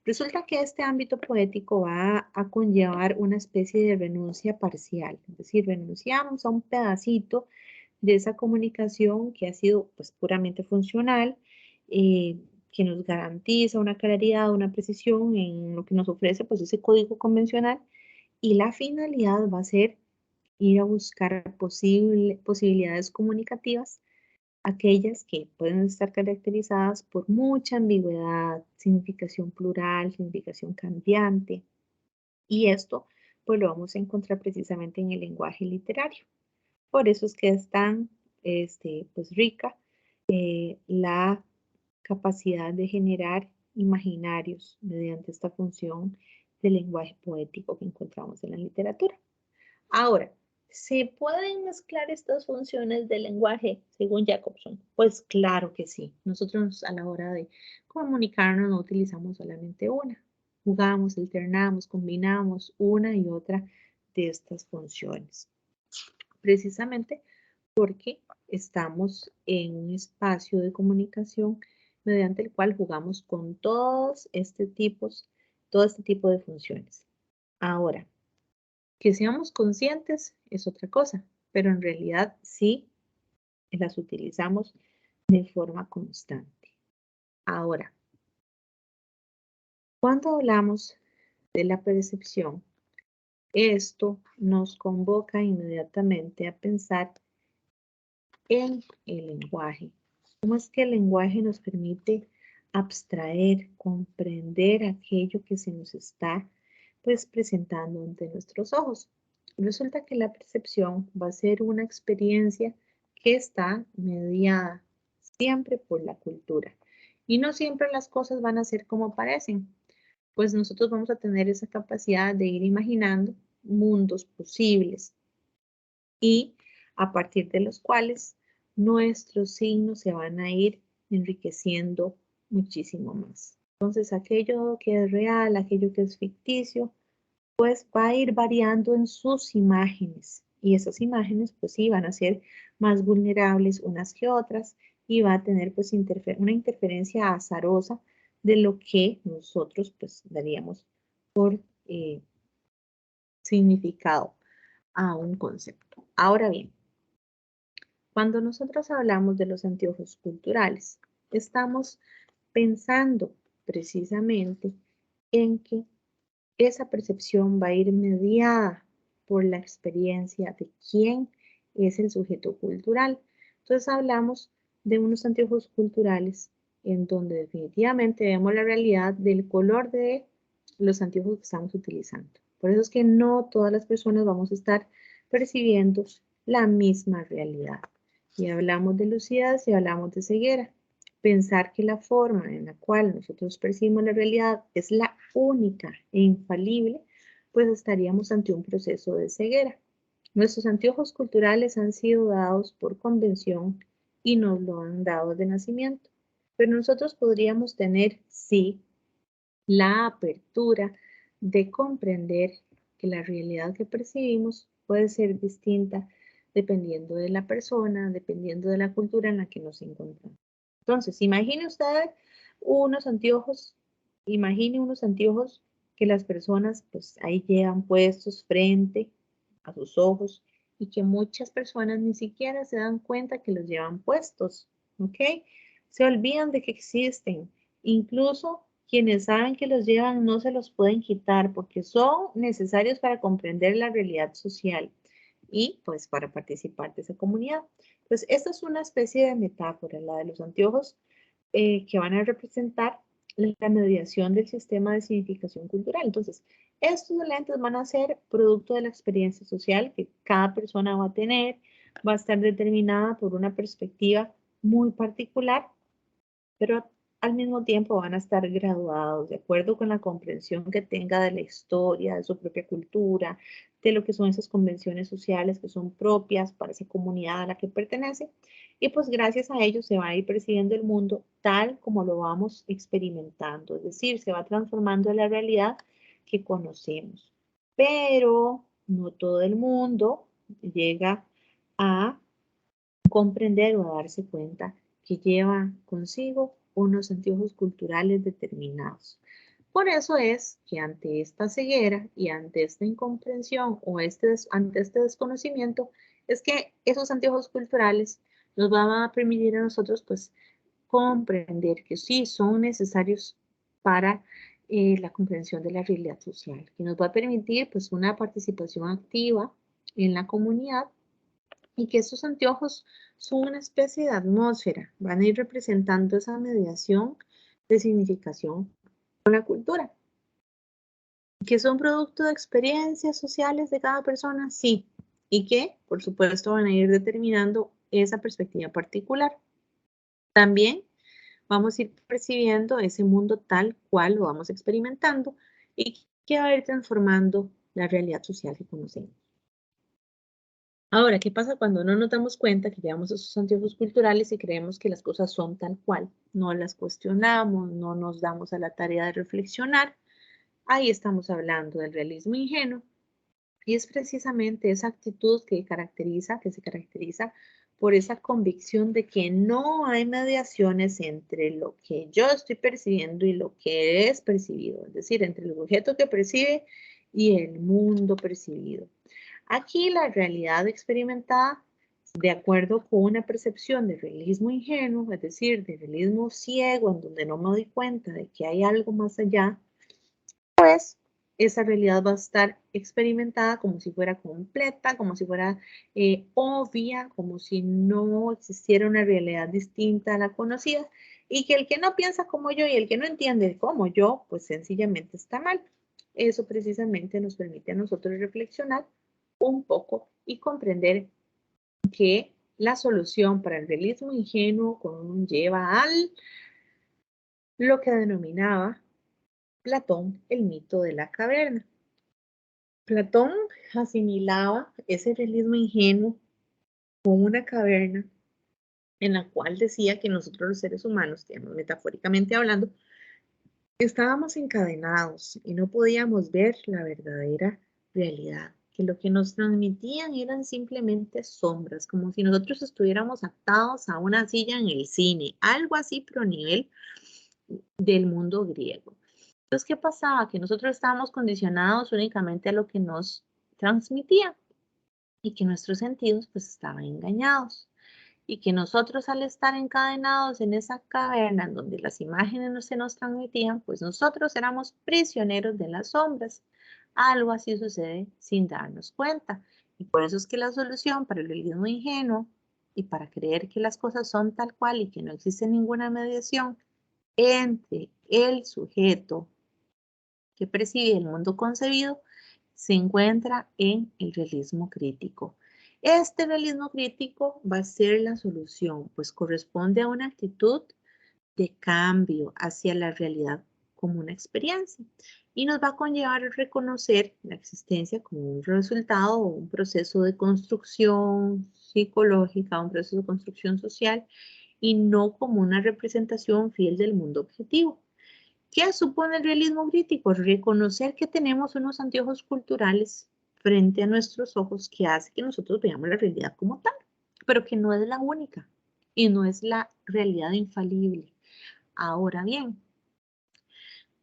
resulta que este ámbito poético va a conllevar una especie de renuncia parcial, es decir, renunciamos a un pedacito de esa comunicación que ha sido pues puramente funcional, que nos garantiza una claridad, una precisión en lo que nos ofrece pues ese código convencional y la finalidad va a ser ir a buscar posibilidades comunicativas, aquellas que pueden estar caracterizadas por mucha ambigüedad, significación plural, significación cambiante, y esto pues lo vamos a encontrar precisamente en el lenguaje literario. Por eso es que es tan pues, rica la capacidad de generar imaginarios mediante esta función del lenguaje poético que encontramos en la literatura. Ahora, ¿se pueden mezclar estas funciones del lenguaje según Jacobson? Pues claro que sí. Nosotros a la hora de comunicarnos no utilizamos solamente una. Jugamos, alternamos, combinamos una y otra de estas funciones. Precisamente porque estamos en un espacio de comunicación mediante el cual jugamos con todo este tipo de funciones. Ahora, que seamos conscientes es otra cosa, pero en realidad sí las utilizamos de forma constante. Ahora, cuando hablamos de la percepción, esto nos convoca inmediatamente a pensar en el lenguaje. ¿Cómo es que el lenguaje nos permite abstraer, comprender aquello que se nos está pues presentando ante nuestros ojos? Resulta que la percepción va a ser una experiencia que está mediada siempre por la cultura. Y no siempre las cosas van a ser como parecen, pues nosotros vamos a tener esa capacidad de ir imaginando mundos posibles y a partir de los cuales nuestros signos se van a ir enriqueciendo muchísimo más. Entonces, aquello que es real, aquello que es ficticio, pues va a ir variando en sus imágenes. Y esas imágenes, pues sí, van a ser más vulnerables unas que otras y va a tener pues una interferencia azarosa de lo que nosotros pues daríamos por significado a un concepto. Ahora bien, cuando nosotros hablamos de los anteojos culturales, estamos pensando precisamente en que esa percepción va a ir mediada por la experiencia de quién es el sujeto cultural. Entonces hablamos de unos anteojos culturales en donde definitivamente vemos la realidad del color de los anteojos que estamos utilizando. Por eso es que no todas las personas vamos a estar percibiendo la misma realidad. Y hablamos de lucidez y hablamos de ceguera. Pensar que la forma en la cual nosotros percibimos la realidad es la única e infalible, pues estaríamos ante un proceso de ceguera. Nuestros anteojos culturales han sido dados por convención y nos lo han dado de nacimiento, pero nosotros podríamos tener, sí, la apertura de comprender que la realidad que percibimos puede ser distinta dependiendo de la persona, dependiendo de la cultura en la que nos encontramos. Entonces, imagine unos anteojos que las personas pues ahí llevan puestos frente a sus ojos y que muchas personas ni siquiera se dan cuenta que los llevan puestos, ¿ok? Se olvidan de que existen. Incluso quienes saben que los llevan no se los pueden quitar porque son necesarios para comprender la realidad social y pues para participar de esa comunidad. Entonces, esta es una especie de metáfora, la de los anteojos que van a representar la mediación del sistema de significación cultural. Entonces, estos lentes van a ser producto de la experiencia social que cada persona va a tener, va a estar determinada por una perspectiva muy particular, pero al mismo tiempo van a estar graduados de acuerdo con la comprensión que tenga de la historia, de su propia cultura, de lo que son esas convenciones sociales que son propias para esa comunidad a la que pertenece. Y pues gracias a ello se va a ir percibiendo el mundo tal como lo vamos experimentando, es decir, se va transformando en la realidad que conocemos. Pero no todo el mundo llega a comprender o a darse cuenta que lleva consigo unos anteojos culturales determinados. Por eso es que ante esta ceguera y ante esta incomprensión o ante este desconocimiento, es que esos anteojos culturales nos van a permitir a nosotros pues comprender que sí son necesarios para la comprensión de la realidad social, que nos va a permitir pues una participación activa en la comunidad y que estos anteojos son una especie de atmósfera, van a ir representando esa mediación de significación con la cultura. ¿Que son producto de experiencias sociales de cada persona? Sí. Y que, por supuesto, van a ir determinando esa perspectiva particular. También vamos a ir percibiendo ese mundo tal cual lo vamos experimentando y que va a ir transformando la realidad social que conocemos. Ahora, ¿qué pasa cuando no nos damos cuenta que llevamos esos anteojos culturales y creemos que las cosas son tal cual? No las cuestionamos, no nos damos a la tarea de reflexionar. Ahí estamos hablando del realismo ingenuo y es precisamente esa actitud que se caracteriza por esa convicción de que no hay mediaciones entre lo que yo estoy percibiendo y lo que es percibido, es decir, entre el objeto que percibe y el mundo percibido. Aquí la realidad experimentada, de acuerdo con una percepción de realismo ingenuo, es decir, de realismo ciego, en donde no me doy cuenta de que hay algo más allá, pues esa realidad va a estar experimentada como si fuera completa, como si fuera obvia, como si no existiera una realidad distinta a la conocida, y que el que no piensa como yo y el que no entiende como yo, pues sencillamente está mal. Eso precisamente nos permite a nosotros reflexionar un poco y comprender que la solución para el realismo ingenuo conlleva al lo que denominaba Platón el mito de la caverna. Platón asimilaba ese realismo ingenuo con una caverna en la cual decía que nosotros los seres humanos, digamos, metafóricamente hablando, estábamos encadenados y no podíamos ver la verdadera realidad, que lo que nos transmitían eran simplemente sombras, como si nosotros estuviéramos atados a una silla en el cine, algo así pero a nivel del mundo griego. Entonces, ¿qué pasaba? Que nosotros estábamos condicionados únicamente a lo que nos transmitía y que nuestros sentidos pues estaban engañados y que nosotros al estar encadenados en esa caverna en donde las imágenes no se nos transmitían, pues nosotros éramos prisioneros de las sombras. Algo así sucede sin darnos cuenta. Y por eso es que la solución para el realismo ingenuo y para creer que las cosas son tal cual y que no existe ninguna mediación entre el sujeto que percibe el mundo concebido se encuentra en el realismo crítico. Este realismo crítico va a ser la solución, pues corresponde a una actitud de cambio hacia la realidad como una experiencia y nos va a conllevar a reconocer la existencia como un resultado o un proceso de construcción psicológica, un proceso de construcción social y no como una representación fiel del mundo objetivo. ¿Qué supone el realismo crítico? Reconocer que tenemos unos anteojos culturales frente a nuestros ojos que hace que nosotros veamos la realidad como tal, pero que no es la única y no es la realidad infalible. Ahora bien,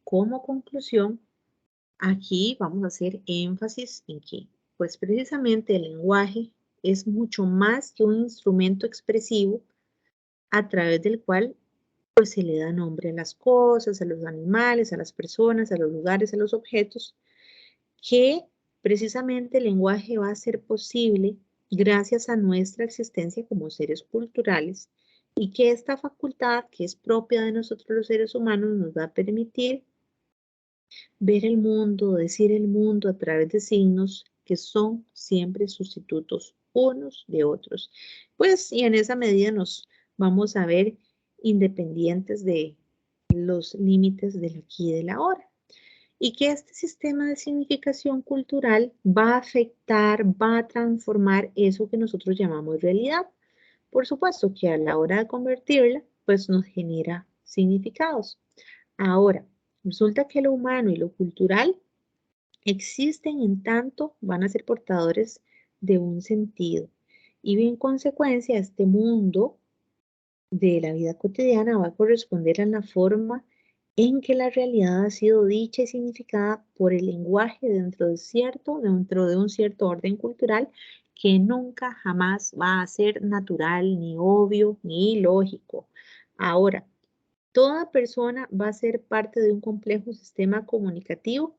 como conclusión, aquí vamos a hacer énfasis en que, pues precisamente el lenguaje es mucho más que un instrumento expresivo a través del cual pues se le da nombre a las cosas, a los animales, a las personas, a los lugares, a los objetos, que precisamente el lenguaje va a ser posible gracias a nuestra existencia como seres culturales y que esta facultad que es propia de nosotros los seres humanos nos va a permitir ver el mundo, decir el mundo a través de signos que son siempre sustitutos unos de otros. Pues y en esa medida nos vamos a ver independientes de los límites del aquí y del ahora. Y que este sistema de significación cultural va a afectar, va a transformar eso que nosotros llamamos realidad. Por supuesto que a la hora de convertirla, pues nos genera significados. Ahora, resulta que lo humano y lo cultural existen en tanto van a ser portadores de un sentido. Y en consecuencia, este mundo de la vida cotidiana va a corresponder a la forma en que la realidad ha sido dicha y significada por el lenguaje dentro de un cierto orden cultural que nunca jamás va a ser natural, ni obvio, ni lógico. Ahora, toda persona va a ser parte de un complejo sistema comunicativo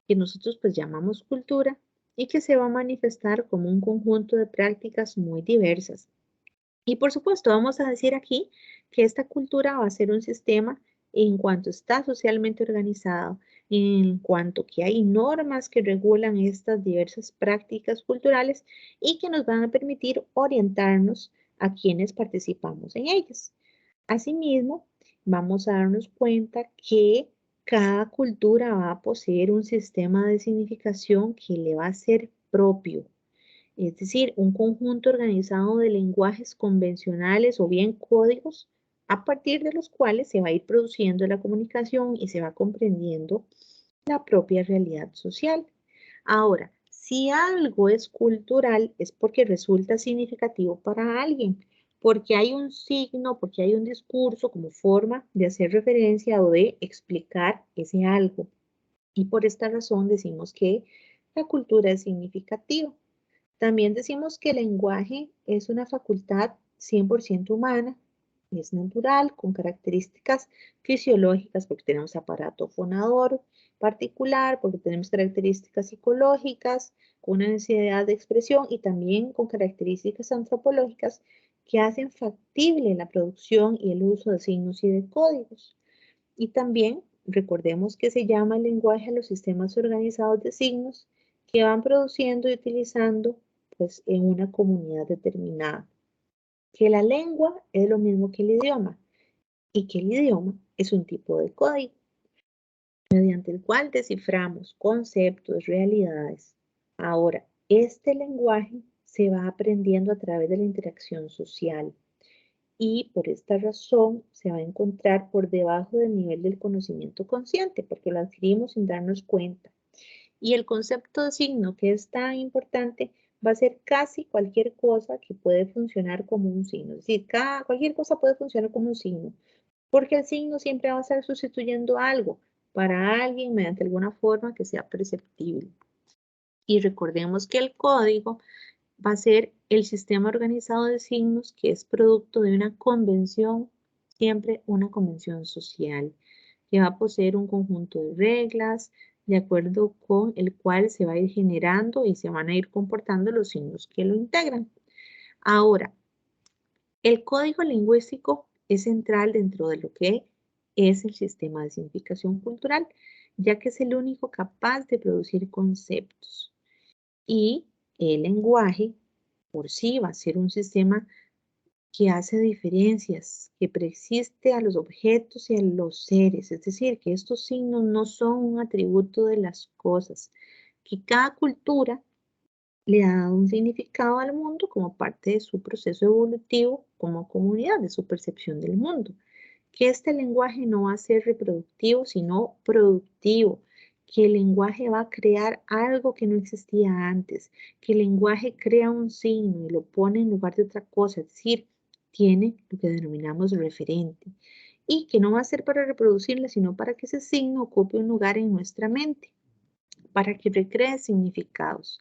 que nosotros pues llamamos cultura y que se va a manifestar como un conjunto de prácticas muy diversas. Y por supuesto, vamos a decir aquí que esta cultura va a ser un sistema en cuanto está socialmente organizado, en cuanto que hay normas que regulan estas diversas prácticas culturales y que nos van a permitir orientarnos a quienes participamos en ellas. Asimismo, vamos a darnos cuenta que cada cultura va a poseer un sistema de significación que le va a ser propio, es decir, un conjunto organizado de lenguajes convencionales o bien códigos a partir de los cuales se va a ir produciendo la comunicación y se va comprendiendo la propia realidad social. Ahora, si algo es cultural es porque resulta significativo para alguien, porque hay un signo, porque hay un discurso como forma de hacer referencia o de explicar ese algo. Y por esta razón decimos que la cultura es significativa. También decimos que el lenguaje es una facultad 100% humana, es natural, con características fisiológicas, porque tenemos aparato fonador particular, porque tenemos características psicológicas, con una necesidad de expresión y también con características antropológicas que hacen factible la producción y el uso de signos y de códigos. Y también recordemos que se llama el lenguaje a los sistemas organizados de signos que van produciendo y utilizando pues en una comunidad determinada. Que la lengua es lo mismo que el idioma y que el idioma es un tipo de código mediante el cual desciframos conceptos, realidades. Ahora, este lenguaje se va aprendiendo a través de la interacción social y por esta razón se va a encontrar por debajo del nivel del conocimiento consciente, porque lo adquirimos sin darnos cuenta. Y el concepto de signo, que es tan importante, va a ser casi cualquier cosa que puede funcionar como un signo. Es decir, cualquier cosa puede funcionar como un signo, porque el signo siempre va a estar sustituyendo algo para alguien mediante alguna forma que sea perceptible. Y recordemos que el código va a ser el sistema organizado de signos que es producto de una convención, siempre una convención social, que va a poseer un conjunto de reglas de acuerdo con el cual se va a ir generando y se van a ir comportando los signos que lo integran. Ahora, el código lingüístico es central dentro de lo que es el sistema de significación cultural, ya que es el único capaz de producir conceptos. Y el lenguaje por sí va a ser un sistema que hace diferencias, que preexiste a los objetos y a los seres, es decir, que estos signos no son un atributo de las cosas, que cada cultura le ha dado un significado al mundo como parte de su proceso evolutivo como comunidad, de su percepción del mundo, que este lenguaje no va a ser reproductivo, sino productivo, que el lenguaje va a crear algo que no existía antes, que el lenguaje crea un signo y lo pone en lugar de otra cosa, es decir, tiene lo que denominamos referente, y que no va a ser para reproducirla, sino para que ese signo ocupe un lugar en nuestra mente, para que recree significados.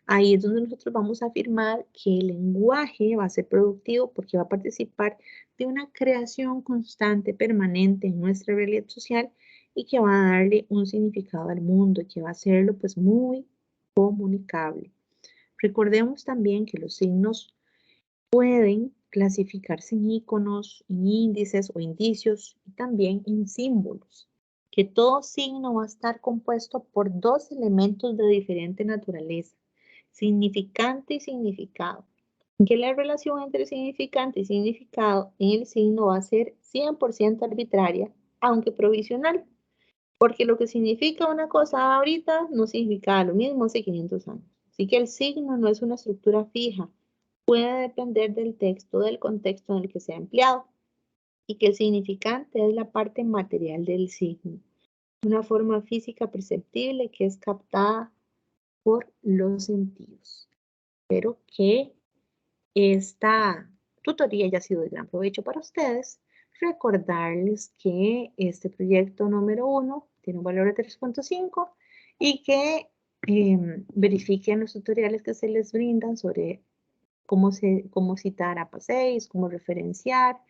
Ahí es donde nosotros vamos a afirmar que el lenguaje va a ser productivo porque va a participar de una creación constante, permanente en nuestra realidad social y que va a darle un significado al mundo y que va a hacerlo pues muy comunicable. Recordemos también que los signos pueden clasificarse en iconos, en índices o indicios y también en símbolos, que todo signo va a estar compuesto por dos elementos de diferente naturaleza, significante y significado, que la relación entre significante y significado en el signo va a ser 100% arbitraria, aunque provisional, porque lo que significa una cosa ahorita no significaba lo mismo hace 500 años. Así que el signo no es una estructura fija, puede depender del texto, del contexto en el que sea empleado, y que el significante es la parte material del signo, una forma física perceptible que es captada por los sentidos. Espero que esta tutoría haya sido de gran provecho para ustedes. Recordarles que este proyecto número 1 tiene un valor de 3.5 y que verifiquen los tutoriales que se les brindan sobre cómo citar a PAS6, cómo referenciar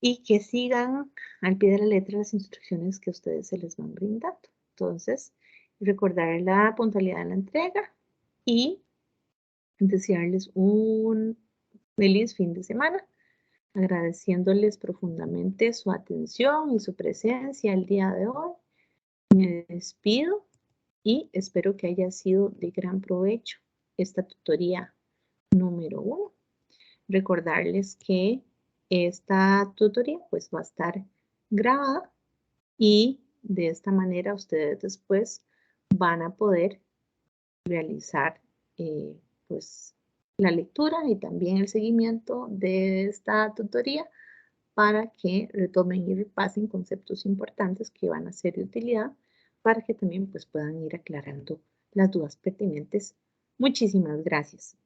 y que sigan al pie de la letra las instrucciones que a ustedes se les van brindando. Entonces, recordar la puntualidad de la entrega y desearles un feliz fin de semana, agradeciéndoles profundamente su atención y su presencia el día de hoy. Me despido y espero que haya sido de gran provecho esta tutoría número 1. Recordarles que esta tutoría pues va a estar grabada y de esta manera ustedes después van a poder realizar pues la lectura y también el seguimiento de esta tutoría para que retomen y repasen conceptos importantes que van a ser de utilidad para que también pues puedan ir aclarando las dudas pertinentes. Muchísimas gracias.